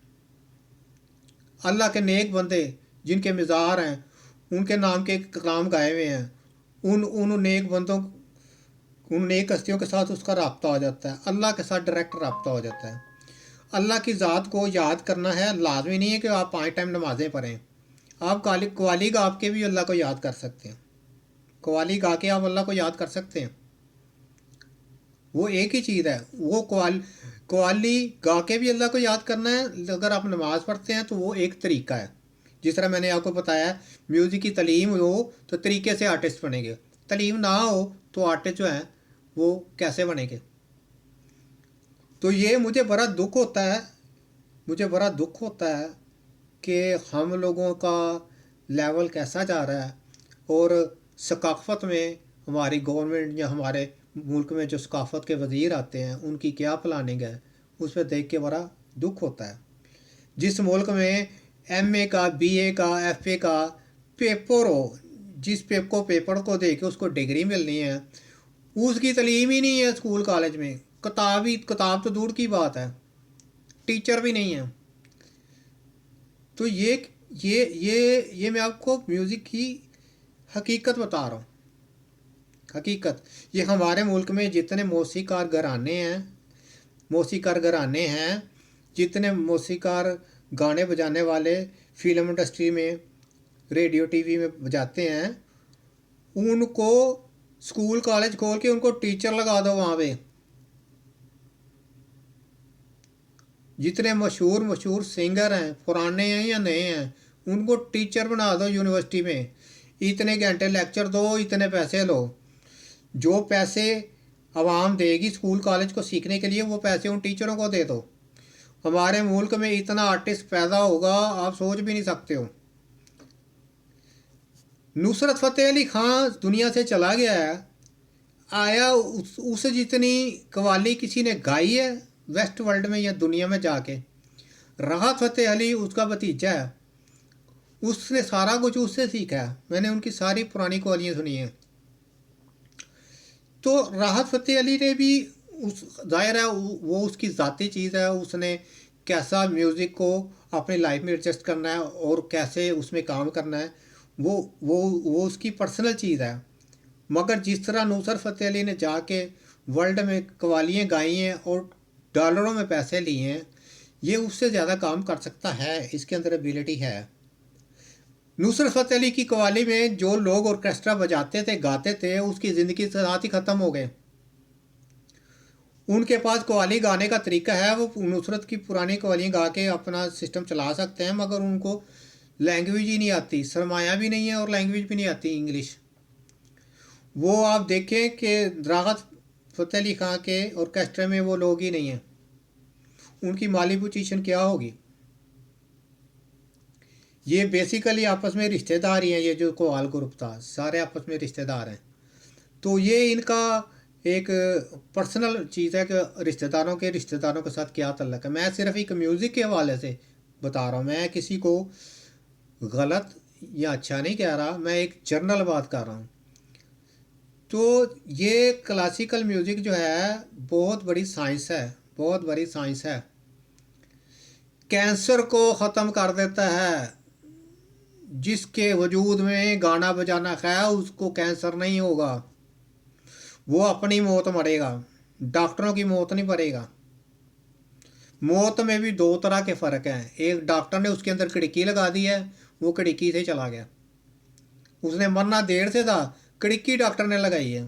अल्लाह के नेक बंदे जिनके मिज़ार हैं, उनके नाम के कलाम गाए हुए हैं, उन नेक बंदों, उन नेक हस्तियों के साथ उसका रब्ता हो जाता है, अल्लाह के साथ डायरेक्ट रब्ता हो जाता है। अल्लाह की ज़ात को याद करना है, लाजमी नहीं है कि आप 5 टाइम नमाज़ें पढ़ें। आप कवाली गा के भी अल्लाह को याद कर सकते हैं, कवाली गा के आप अल्लाह को याद कर सकते हैं। वो एक ही चीज़ है। वो कवाली गा के भी अल्लाह को याद करना है। अगर आप नमाज़ पढ़ते हैं तो वो एक तरीका है। जिस तरह मैंने आपको बताया, म्यूज़िक की तालीम हो तो तरीके से आर्टिस्ट बनेंगे, तालीम ना हो तो आर्टिस्ट जो हैं वो कैसे बनेंगे। तो ये मुझे बड़ा दुख होता है, मुझे बड़ा दुख होता है कि हम लोगों का लेवल कैसा जा रहा है। और सकाफ़त में हमारी गवर्नमेंट या हमारे मुल्क में जो सकाफ़त के वज़ीर आते हैं उनकी क्या प्लानिंग है, उस पर देख के बड़ा दुख होता है। जिस मुल्क में एमए का, बीए का, एफए का पेपर हो, जिस पेपर को दे के उसको डिग्री मिलनी है, उसकी तालीम ही नहीं है स्कूल कॉलेज में। किताब तो दूर की बात है, टीचर भी नहीं है। तो ये मैं आपको म्यूज़िक की हकीकत बता रहा हूँ। हकीकत ये हमारे मुल्क में जितने मौसीकार घराने हैं, जितने मौसीकार गाने बजाने वाले फिल्म इंडस्ट्री में, रेडियो टीवी में बजाते हैं, उनको स्कूल कॉलेज खोल के उनको टीचर लगा दो वहाँ पे। जितने मशहूर मशहूर सिंगर हैं, पुराने हैं या नए हैं, उनको टीचर बना दो यूनिवर्सिटी में। इतने घंटे लेक्चर दो, इतने पैसे लो। जो पैसे आवाम देगी स्कूल कॉलेज को सीखने के लिए, वो पैसे उन टीचरों को दे दो। हमारे मुल्क में इतना आर्टिस्ट पैदा होगा आप सोच भी नहीं सकते हो। नुसरत फ़तेह अली ख़ान दुनिया से चला गया है, आया उस जितनी कवाली किसी ने गाई है वेस्ट वर्ल्ड में या दुनिया में जाके। राहत फ़तेह अली उसका भतीजा है, उसने सारा कुछ उससे सीखा है। मैंने उनकी सारी पुरानी कवालियाँ सुनी हैं। तो राहत फ़तेह अली ने भी उस ज़ाहिर है वो उसकी ज़ाती चीज़ है, उसने कैसा म्यूज़िक को अपनी लाइफ में एडजस्ट करना है और कैसे उसमें काम करना है, वो उसकी पर्सनल चीज़ है। मगर जिस तरह नुसरत फ़तेह अली ने जाके वर्ल्ड में कवालियाँ गाई हैं और डॉलरों में पैसे लिए हैं, ये उससे ज़्यादा काम कर सकता है, इसके अंदर एबिलिटी है। नुसरत फ़तेह अली की कवाली में जो लोग ऑर्केस्ट्रा बजाते थे, गाते थे, उसकी ज़िंदगी के साथ ही ख़त्म हो गए। उनके पास कवाली गाने का तरीका है, वो नुसरत की पुरानी कवालियाँ गा के अपना सिस्टम चला सकते हैं, मगर उनको लैंग्वेज ही नहीं आती, सरमाया भी नहीं है और लैंग्वेज भी नहीं आती इंग्लिश। वो आप देखें कि राहत फ़तेह अली खां के ऑर्केस्ट्रा में वो लोग ही नहीं हैं, उनकी माली पोजीशन क्या होगी। ये बेसिकली आपस में रिश्तेदार ही हैं, ये जो कवाल ग्रुप था सारे आपस में रिश्तेदार हैं। तो ये इनका एक पर्सनल चीज़ है कि रिश्तेदारों के साथ क्या तल्लक है। मैं सिर्फ एक म्यूज़िक के हवाले से बता रहा हूँ, मैं किसी को गलत या अच्छा नहीं कह रहा, मैं एक जनरल बात कर रहा हूँ। तो ये क्लासिकल म्यूज़िक जो है बहुत बड़ी साइंस है, बहुत बड़ी साइंस है। कैंसर को ख़त्म कर देता है, जिसके वजूद में गाना बजाना है उसको कैंसर नहीं होगा, वो अपनी मौत मरेगा, डॉक्टरों की मौत नहीं मरेगा। मौत में भी दो तरह के फ़र्क हैं, एक डॉक्टर ने उसके अंदर खिड़की लगा दी है, वो खिड़की से चला गया, उसने मरना देर से था, खिड़की डॉक्टर ने लगाई है।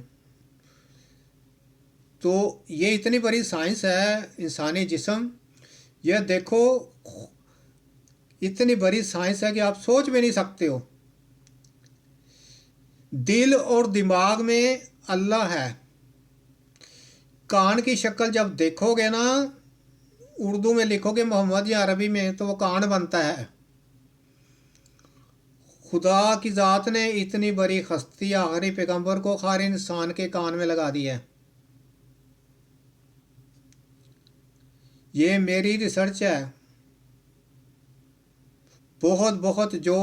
तो ये इतनी बड़ी साइंस है इंसानी जिस्म, यह देखो इतनी बड़ी साइंस है कि आप सोच भी नहीं सकते हो। दिल और दिमाग में अल्लाह है। कान की शक्ल जब देखोगे ना, उर्दू में लिखोगे मोहम्मद या अरबी में, तो वो कान बनता है। खुदा की ज़ात ने इतनी बड़ी हस्ती आखिरी पैगंबर को हर इंसान के कान में लगा दी है। ये मेरी रिसर्च है। बहुत बहुत जो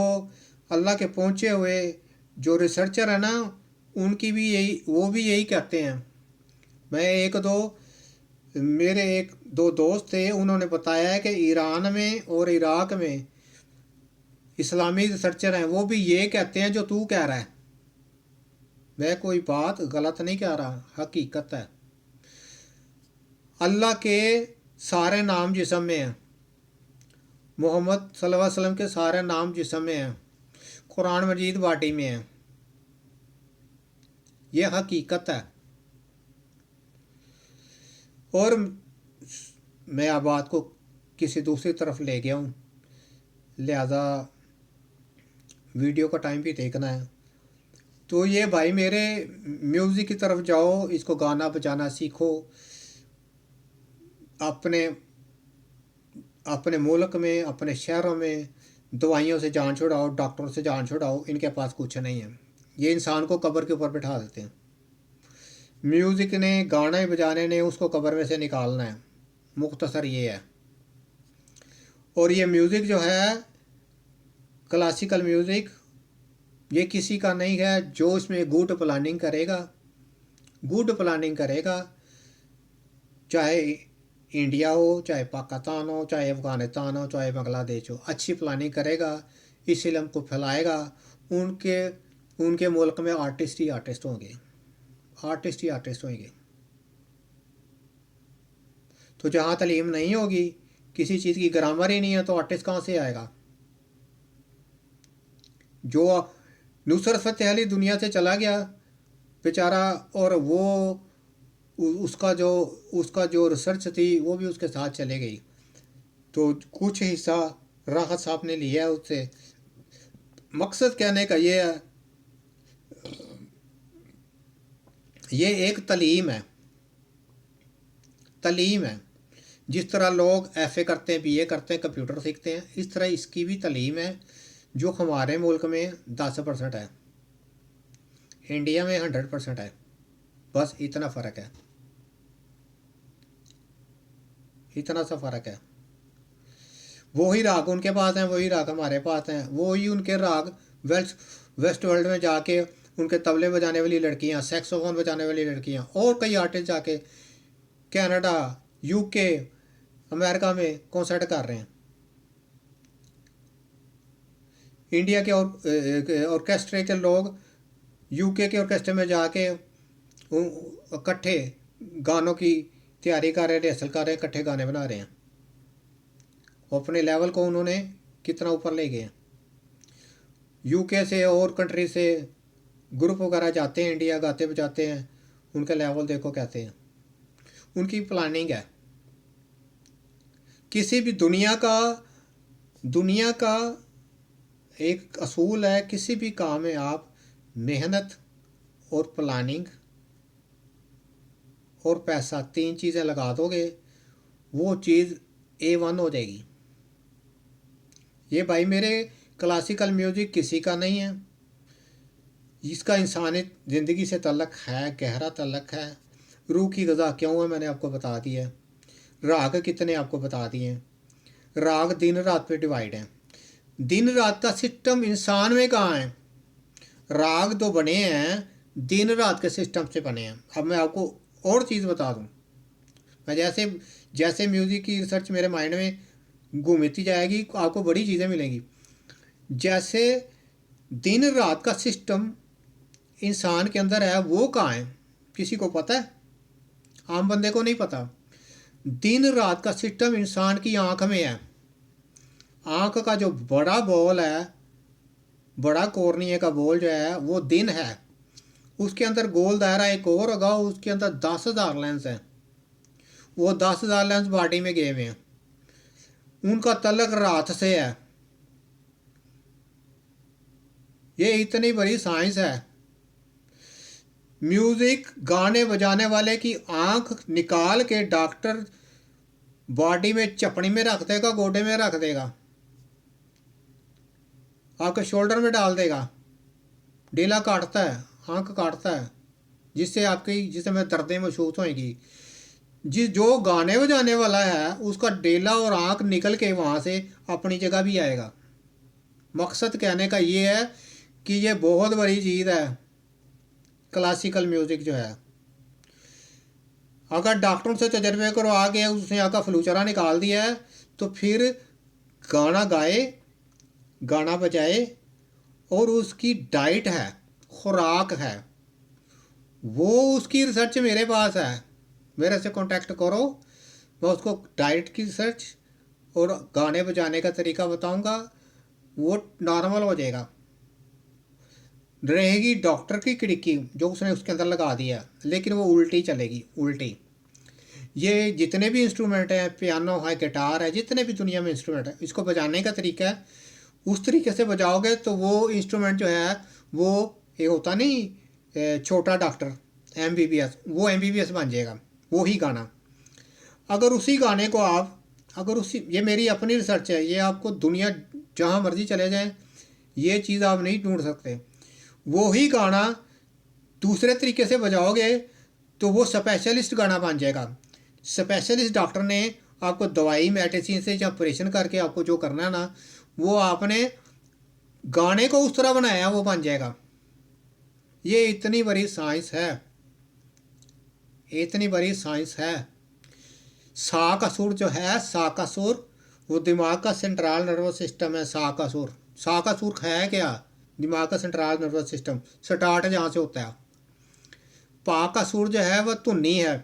अल्लाह के पहुँचे हुए जो रिसर्चर है ना, उनकी भी यही, वो भी यही कहते हैं। मेरे एक दो दोस्त थे, उन्होंने बताया है कि ईरान में और इराक में इस्लामी रिसर्चर हैं, वो भी ये कहते हैं जो तू कह रहा है। मैं कोई बात गलत नहीं कह रहा, हकीकत है। अल्लाह के सारे नाम जिस्म में हैं, मोहम्मद सल्लल्लाहु अलैहि वसल्लम के सारे नाम जिस्म में हैं, कुरान मजीद बाटी में है, ये हकीकत है। और मैं अब बात को किसी दूसरी तरफ ले गया हूँ, लिहाजा वीडियो का टाइम भी देखना है। तो ये भाई मेरे, म्यूज़िक की तरफ जाओ, इसको गाना बजाना सीखो, अपने अपने मुल्क में, अपने शहरों में दवाइयों से जान छुड़ाओ, डॉक्टरों से जान छुड़ाओ, इनके पास कुछ नहीं है, ये इंसान को कब्र के ऊपर बिठा देते हैं। म्यूज़िक ने, गाने बजाने ने उसको कब्र में से निकालना है, मुख्तसर ये है। और ये म्यूज़िक जो है क्लासिकल म्यूज़िक, ये किसी का नहीं है जो इसमें गुड प्लानिंग करेगा, चाहे इंडिया हो, चाहे पाकिस्तान हो, चाहे अफ़गानिस्तान हो, चाहे बांग्लादेश हो, अच्छी प्लानिंग करेगा, इस इल्म को फैलाएगा। उनके उनके मुल्क में आर्टिस्ट ही आर्टिस्ट होंगे। तो जहाँ तालीम नहीं होगी, किसी चीज़ की ग्रामर ही नहीं है, तो आर्टिस्ट कहाँ से आएगा। जो नुसरत फ़तेह अली दुनिया से चला गया बेचारा, और वो उसका जो रिसर्च थी वो भी उसके साथ चले गई। तो कुछ हिस्सा राहत साहब ने लिया है उससे। मकसद कहने का ये है, ये एक तलीम है। जिस तरह लोग एफ़ए करते हैं, बीए करते हैं, कंप्यूटर सीखते हैं, इस तरह इसकी भी तलीम है, जो हमारे मुल्क में 10% है, इंडिया में 100% है। बस इतना फ़र्क है, इतना सा फ़र्क है। वही राग उनके पास हैं, वही राग हमारे पास हैं, वही उनके राग वेस्ट वर्ल्ड में जाके उनके तबले बजाने वाली लड़कियां, सैक्सोफोन बजाने वाली लड़कियां, और कई आर्टिस्ट जाके कनाडा, यूके, अमेरिका में कॉन्सर्ट कर रहे हैं। इंडिया के ऑर्केस्ट्रे के लोग यूके के ऑर्केस्ट्रे में जाके इकट्ठे गानों की तैयारी कर रहे हैं, रिहर्सल कर रहे हैं, इकट्ठे गाने बना रहे हैं। अपने लेवल को उन्होंने कितना ऊपर ले गए हैं। यूके से और कंट्री से ग्रुप वगैरह जाते हैं, इंडिया गाते बजाते हैं, उनका लेवल देखो कैसे हैं। उनकी प्लानिंग है। किसी भी दुनिया का एक असूल है, किसी भी काम में आप मेहनत और प्लानिंग और पैसा 3 चीज़ें लगा दोगे, वो चीज़ A1 हो जाएगी। ये भाई मेरे क्लासिकल म्यूज़िक किसी का नहीं है, इसका इंसानी ज़िंदगी से तल्लक है, गहरा तल्लक है। रूह की ग़िज़ा क्यों है मैंने आपको बता दिया है। राग कितने आपको बता दिए हैं। राग दिन रात पे डिवाइड है। दिन रात का सिस्टम इंसान में कहाँ है। राग तो बने हैं दिन रात के सिस्टम से बने हैं। अब मैं आपको और चीज़ बता दूं, मैं जैसे म्यूज़िक की रिसर्च मेरे माइंड में घूमती जाएगी, आपको बड़ी चीज़ें मिलेंगी। जैसे दिन रात का सिस्टम इंसान के अंदर है, वो कहाँ है किसी को पता है? आम बंदे को नहीं पता। दिन रात का सिस्टम इंसान की आँख में है। आँख का जो बड़ा बॉल है, बड़ा कॉर्निया का बॉल जो है, वो दिन है। उसके अंदर गोल दायरा एक और होगा, उसके अंदर 10,000 लेंस हैं। वो 10,000 लेंस बॉडी में गए हुए हैं, उनका तल्लक रात से है। ये इतनी बड़ी साइंस है। म्यूज़िक गाने बजाने वाले की आँख निकाल के डॉक्टर बॉडी में चपड़ी में रख देगा, गोडे में रख देगा, आपके शोल्डर में डाल देगा। डेला काटता है, आँख काटता है, जिससे में दर्दें महसूस होंगी। जो गाने बजाने वाला है उसका डेला और आँख निकल के वहाँ से अपनी जगह भी आएगा। मकसद कहने का ये है कि ये बहुत बड़ी चीज़ है क्लासिकल म्यूज़िक जो है। अगर डॉक्टरों से तजर्बे करवा के उसने आका फ्लूचरा निकाल दिया है, तो फिर गाना गाए, गाना बजाए, और उसकी डाइट है, खुराक है, वो उसकी रिसर्च मेरे पास है। मेरे से कांटेक्ट करो, मैं उसको डाइट की रिसर्च और गाने बजाने का तरीका बताऊंगा। वो नॉर्मल हो जाएगा। रहेगी डॉक्टर की खिड़की जो उसने उसके अंदर लगा दिया, लेकिन वो उल्टी चलेगी, उल्टी। ये जितने भी इंस्ट्रूमेंट हैं, पियानो है, गिटार है, जितने भी दुनिया में इंस्ट्रूमेंट है, इसको बजाने का तरीका है, उस तरीके से बजाओगे तो वो इंस्ट्रूमेंट जो है, वो ये होता नहीं छोटा डॉक्टर MBBS, वो MBBS बन जाएगा वो ही गाना। अगर उसी गाने को आप ये मेरी अपनी रिसर्च है, ये आपको दुनिया जहाँ मर्जी चले जाएं, ये चीज़ आप नहीं ढूंढ सकते। वो ही गाना दूसरे तरीके से बजाओगे तो वो स्पेशलिस्ट गाना बन जाएगा। स्पेशलिस्ट डॉक्टर ने आपको दवाई मेडिसिन से या ऑपरेशन करके आपको जो करना है ना, वो आपने गाने को उस तरह बनाया, वो बन जाएगा। ये इतनी बड़ी साइंस है, इतनी बड़ी साइंस है। सा का सुर जो है, सा का सुर, वो दिमाग का सेंट्रल नर्वस सिस्टम है। सा का सुर, सा का सुर है क्या? दिमाग का सेंट्रल नर्वस सिस्टम स्टार्ट जहाँ से होता है। पा का सुर जो है वह धुनी है।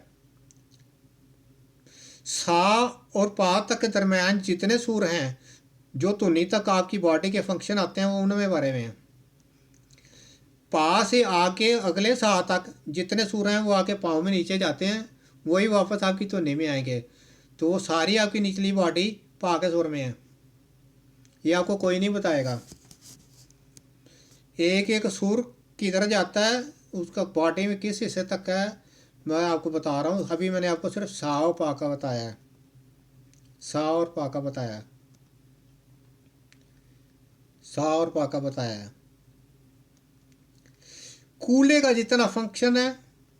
सा और पा तक के दरमियान जितने सुर हैं, जो धुनी तक आपकी बॉडी के फंक्शन आते हैं, वो उनमें भरे हुए हैं। पा से आके अगले सा तक जितने सुर हैं वो आके पाँव में नीचे जाते हैं, वही वापस आपकी धुनी में आएंगे। तो वो सारी आपकी निचली बॉडी पा के सुर में है। ये आपको कोई नहीं बताएगा। एक एक सुर किधर जाता है, उसका बॉडी में किस हिस्से तक है, मैं आपको बता रहा हूँ। अभी मैंने आपको सिर्फ सा और पा का बताया है, सा और पा का बताया है, सा और पा का बताया है। कूल्हे का जितना फंक्शन है,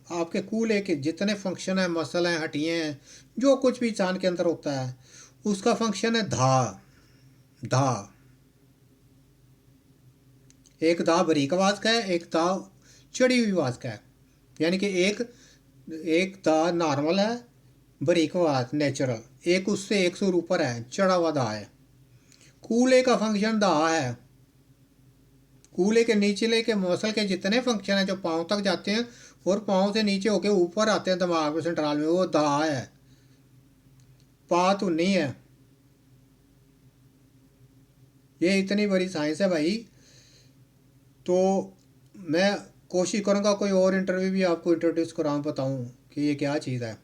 आपके कूल्हे के जितने फंक्शन है, मसल हैं, हड्डियाँ हैं, जो कुछ भी इंसान के अंदर होता है, उसका फंक्शन है धा। धा, एक धा बारीक आवाज़ का है, एक धा चढ़ी हुई आवाज़ का है। यानी कि एक धा नॉर्मल है, बारीकवाद नेचुरल, एक उससे एक सुर ऊपर है, चढ़ा हुआ दा है। कूले का फंक्शन दा है। कूले के नीचले के मसल के जितने फंक्शन हैं जो पाँव तक जाते हैं और पाँव से नीचे होके ऊपर आते हैं दिमाग में सेंट्रल में, वो दा है, पा तो नहीं है। ये इतनी बड़ी साइंस है भाई। तो मैं कोशिश करूँगा कोई और इंटरव्यू भी आपको इंट्रोड्यूस कराऊँ, बताऊँ कि ये क्या चीज़ है,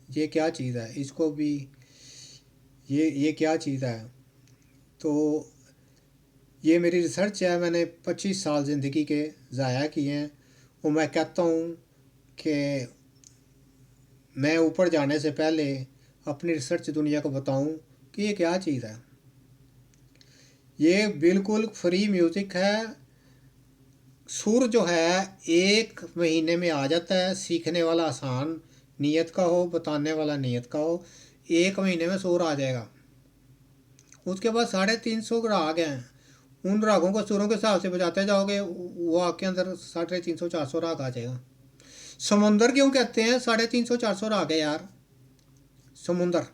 ये क्या चीज़ है, इसको भी ये क्या चीज़ है। तो ये मेरी रिसर्च है, मैंने 25 साल ज़िंदगी के ज़ाया किए हैं और मैं कहता हूँ कि मैं ऊपर जाने से पहले अपनी रिसर्च दुनिया को बताऊँ कि ये क्या चीज़ है। ये बिल्कुल फ्री म्यूज़िक है। सुर जो है 1 महीने में आ जाता है, सीखने वाला आसान नीयत का हो, बताने वाला नीयत का हो, 1 महीने में सुर आ जाएगा। उसके बाद 350 राग हैं, उन रागों को सुरों के हिसाब से बजाते जाओगे, वो आपके अंदर 350-400 राग आ जाएगा। समुंदर क्यों कहते हैं 350-400 राग है यार? समुंदर,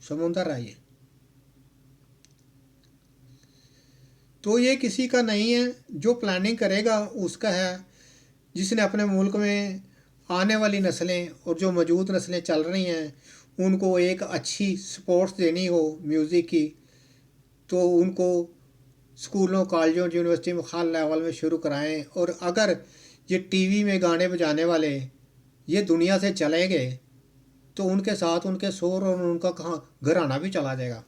समुंदर है ये। तो ये किसी का नहीं है, जो प्लानिंग करेगा उसका है, जिसने अपने मुल्क में आने वाली नस्लें और जो मौजूद नस्लें चल रही हैं उनको एक अच्छी स्पोर्ट्स देनी हो म्यूज़िक की, तो उनको स्कूलों, कॉलेजों, यूनिवर्सिटी में खाल लेवल में शुरू कराएं। और अगर ये टीवी में गाने बजाने वाले ये दुनिया से चले गए तो उनके साथ उनके शोर और उनका कहाँ घराना भी चला जाएगा,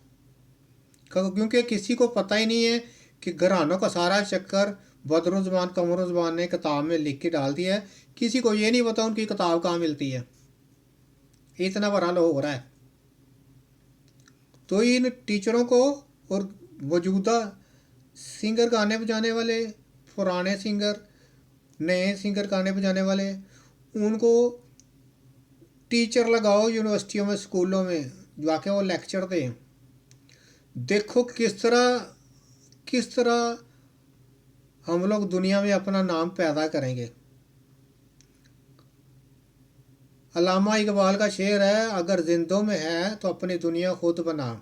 क्योंकि किसी को पता ही नहीं है कि घरानों का सारा चक्कर बदरुज़्ज़मान कमरुज़्ज़मान ने किताब में लिख के डाल दिया है। किसी को ये नहीं पता उनकी किताब कहाँ मिलती है, इतना बड़ा हाल हो रहा है। तो इन टीचरों को और मौजूदा सिंगर, गाने बजाने वाले, पुराने सिंगर, नए सिंगर, गाने बजाने वाले, उनको टीचर लगाओ यूनिवर्सिटियों में, स्कूलों में जाके वो लेक्चर दें। देखो किस तरह हम लोग दुनिया में अपना नाम पैदा करेंगे। अल्लामा इकबाल का शेर है, अगर जिंदों में है तो अपनी दुनिया खुद बना,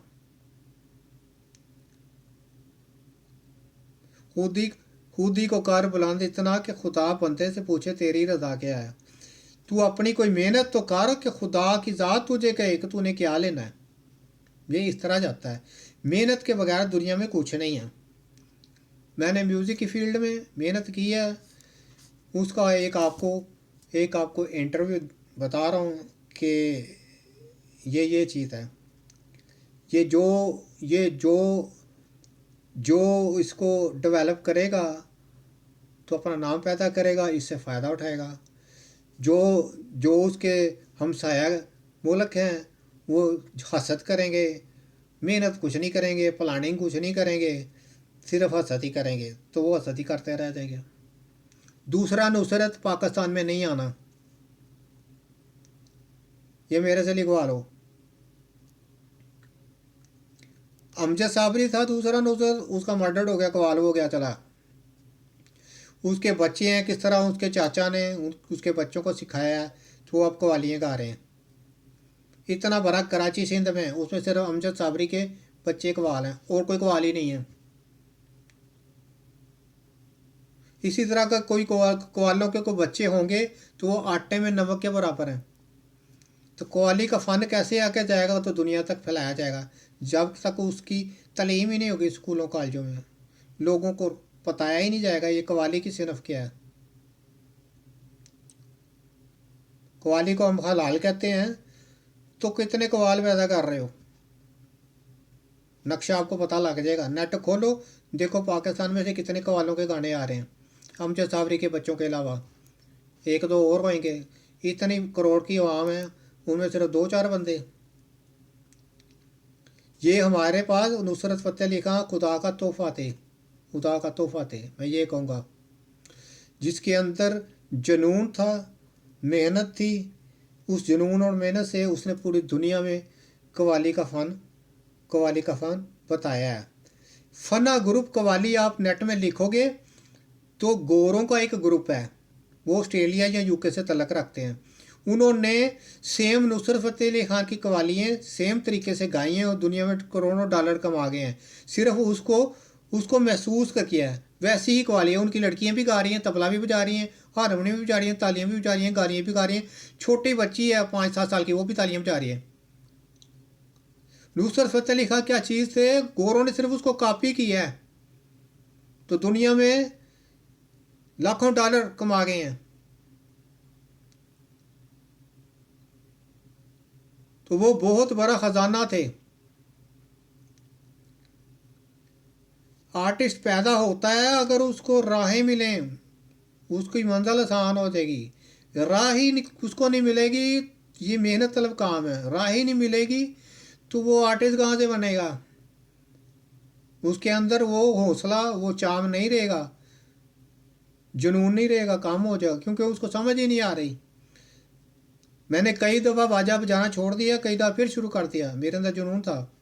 खुदी खुदी को कर बुलंद इतना कि खुदा बंदे से पूछे तेरी रजा क्या है। तू अपनी कोई मेहनत तो कर कि खुदा की ज़ात तुझे कहे कि तूने क्या लेना है। ये इस तरह जाता है, मेहनत के बगैर दुनिया में कुछ नहीं है। मैंने म्यूज़िक की फील्ड में मेहनत की है, उसका एक आपको इंटरव्यू बता रहा हूँ कि ये चीज़ है। ये जो ये जो इसको डेवलप करेगा तो अपना नाम पैदा करेगा, इससे फ़ायदा उठाएगा। जो जो उसके हमसाया मुल्क हैं वो हसद करेंगे, मेहनत कुछ नहीं करेंगे, प्लानिंग कुछ नहीं करेंगे, सिर्फ हसद ही करेंगे, तो वो हसद ही करते रह जाएंगे। दूसरा, नुसरत पाकिस्तान में नहीं आना, ये मेरे से लिखवा लो। अमजद साबरी था दूसरा नुसरत, उसका मर्डर हो गया, कवाल हो गया चला। उसके बच्चे हैं, किस तरह उसके चाचा ने उसके बच्चों को सिखाया है, तो वो अब कवालियाँ गा रहे हैं। इतना बड़ा कराची सिंध में, उसमें सिर्फ अमजद साबरी के बच्चे कवाल हैं और कोई कवाल ही नहीं है। इसी तरह का कोई कवालों के कोई बच्चे होंगे तो वो आटे में नमक के बराबर हैं। तो कवाली का फ़न कैसे आके जाएगा, तो दुनिया तक फैलाया जाएगा जब तक उसकी तालीम ही नहीं होगी स्कूलों कॉलेजों में, लोगों को बताया ही नहीं जाएगा ये कवाली की सिनफ क्या है। कवाली को हम हलाल कहते हैं, तो कितने कवाल पैदा कर रहे हो, नक्शा आपको पता लग जाएगा। नेट खोलो, देखो पाकिस्तान में से कितने कवालों के गाने आ रहे हैं, अमजद साबरी के बच्चों के अलावा एक दो और होंगे। इतनी करोड़ की आवाम है, उनमें सिर्फ 2-4 बंदे। ये हमारे पास नुसरत फ़तेह अली खां खुदा का तोहफा थे, खुदा का तोहफा थे, मैं ये कहूँगा, जिसके अंदर जुनून था, मेहनत थी। उस जुनून और मेहनत से उसने पूरी दुनिया में कवाली का फ़न बताया है। फना ग्रुप कवाली आप नेट में लिखोगे तो गोरों का एक ग्रुप है, वो ऑस्ट्रेलिया या यूके से तलक रखते हैं। उन्होंने सेम नुसरत फ़तेह अली खान की कवालियाँ सेम तरीके से गाई हैं और दुनिया में करोड़ों डॉलर कमा गए हैं। सिर्फ उसको उसको महसूस कर किया है। वैसी ही कवालियाँ उनकी लड़कियाँ भी गा रही हैं, तबला भी बजा रही हैं, हारमोनियम भी बजा रही हैं, तालियाँ भी बजा रही हैं, गालियाँ भी गा रही हैं। छोटी बच्ची है 5-7 साल की, वो भी तालियाँ बजा रही है। नुसरत फ़तेह अली खान क्या चीज़ थे, गोरों ने सिर्फ उसको कॉपी किया है तो दुनिया में लाखों डॉलर कमा गए हैं। तो वो बहुत बड़ा ख़जाना थे। आर्टिस्ट पैदा होता है अगर उसको राहें मिलें, उसकी मंजिल आसान हो जाएगी। राह ही उसको नहीं मिलेगी, ये मेहनत तलब काम है, राह ही नहीं मिलेगी तो वो आर्टिस्ट कहाँ से बनेगा। उसके अंदर वो हौसला, वो चाम नहीं रहेगा, जुनून नहीं रहेगा, काम हो जाएगा, क्योंकि उसको समझ ही नहीं आ रही। मैंने कई दफ़ा बाजा बजाना छोड़ दिया, कई दफ़ा फिर शुरू कर दिया, मेरे अंदर जुनून था।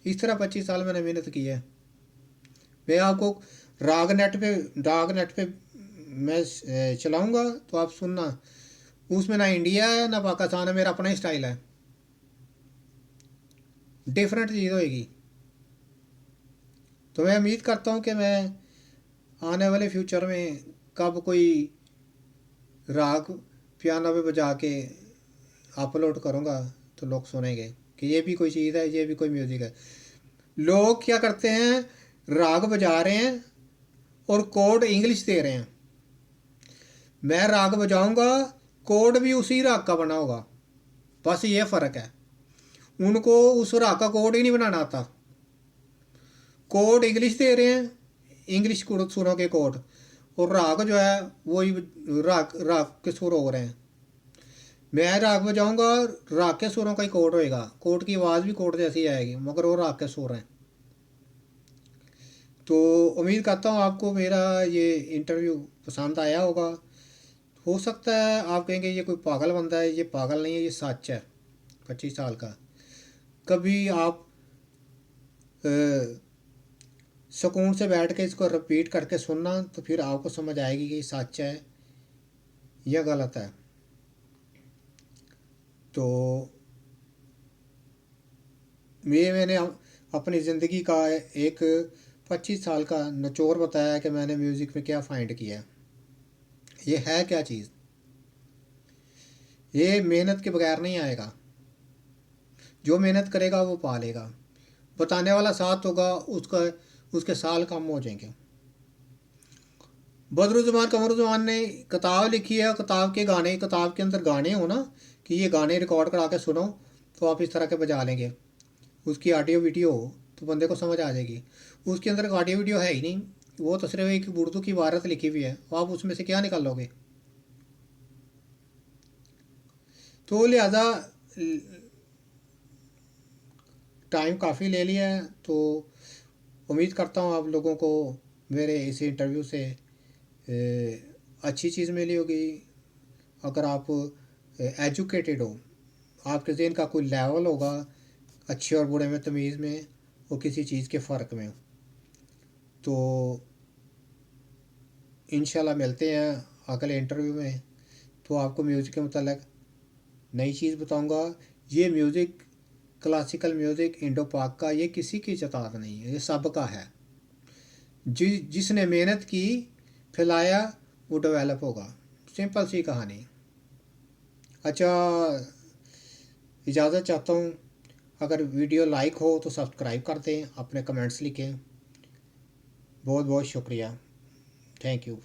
इस तरह 25 साल मैंने मेहनत की है। मैं आपको राग नेट पे मैं चलाऊंगा तो आप सुनना, उसमें ना इंडिया है ना पाकिस्तान है, मेरा अपना ही स्टाइल है, डिफरेंट चीज़ होएगी। तो मैं उम्मीद करता हूँ कि मैं आने वाले फ्यूचर में कब कोई राग पियानो पे बजा के अपलोड करूँगा तो लोग सुनेंगे कि ये भी कोई चीज़ है, ये भी कोई म्यूज़िक है। लोग क्या करते हैं, राग बजा रहे हैं और कोड इंग्लिश दे रहे हैं। मैं राग बजाऊंगा, कोड भी उसी राग का बना होगा, बस ये फ़र्क है। उनको उस राग का कोड ही नहीं बनाना आता। कोड इंग्लिश दे रहे हैं, इंग्लिश सुरों के कोड, और राग जो है वही राग राग के सुर हो रहे हैं। मैं राग बजाऊंगा, राग के सुरों का ही कोड होएगा, कोड की आवाज़ भी कोड जैसी आएगी, मगर वो राग के सुर हैं। तो उम्मीद करता हूँ आपको मेरा ये इंटरव्यू पसंद आया होगा। हो सकता है आप कहेंगे ये कोई पागल बंदा है, ये पागल नहीं है, ये सच है। 25 साल का, कभी आप सुकून से बैठ के इसको रिपीट करके सुनना तो फिर आपको समझ आएगी कि ये सच है या गलत है। तो मैंने अपनी ज़िंदगी का एक 25 साल का निचोड़ बताया कि मैंने म्यूज़िक में क्या फाइंड किया। ये है क्या चीज़, ये मेहनत के बगैर नहीं आएगा। जो मेहनत करेगा वो पा लेगा। बताने वाला साथ होगा, उसका उसके साल कम हो जाएंगे। बदरुज़्ज़मान कमरुज़्ज़मान ने किताब लिखी है, किताब के गाने, किताब के अंदर गाने हो ना कि ये गाने रिकॉर्ड करा के सुनो तो आप इस तरह के बजा लेंगे। उसकी ऑडियो वीडियो हो तो बंदे को समझ आ जाएगी। उसके अंदर ऑडियो वीडियो है ही नहीं, वो तो सिर्फ एक उर्दू की इबारत लिखी हुई है, तो आप उसमें से क्या निकाल लोगे। तो लिहाजा टाइम काफ़ी ले लिया है। तो उम्मीद करता हूँ आप लोगों को मेरे इस इंटरव्यू से अच्छी चीज़ मिली होगी। अगर आप एजुकेटेड हो, आपके ज़हन का कोई लेवल होगा अच्छे और बुरे में, तमीज़ में, और किसी चीज़ के फ़र्क में, तो इंशाल्लाह मिलते हैं अगले इंटरव्यू में। तो आपको म्यूज़िक के मतलब नई चीज़ बताऊंगा। ये म्यूज़िक, क्लासिकल म्यूज़िक इंडो पाक का, ये किसी की जतात नहीं है, ये सब का है। जिसने मेहनत की, फैलाया, वो डेवलप होगा। सिंपल सी कहानी। अच्छा, इजाज़त चाहता हूँ। अगर वीडियो लाइक हो तो सब्सक्राइब कर दें, अपने कमेंट्स लिखें। बहुत बहुत शुक्रिया, थैंक यू।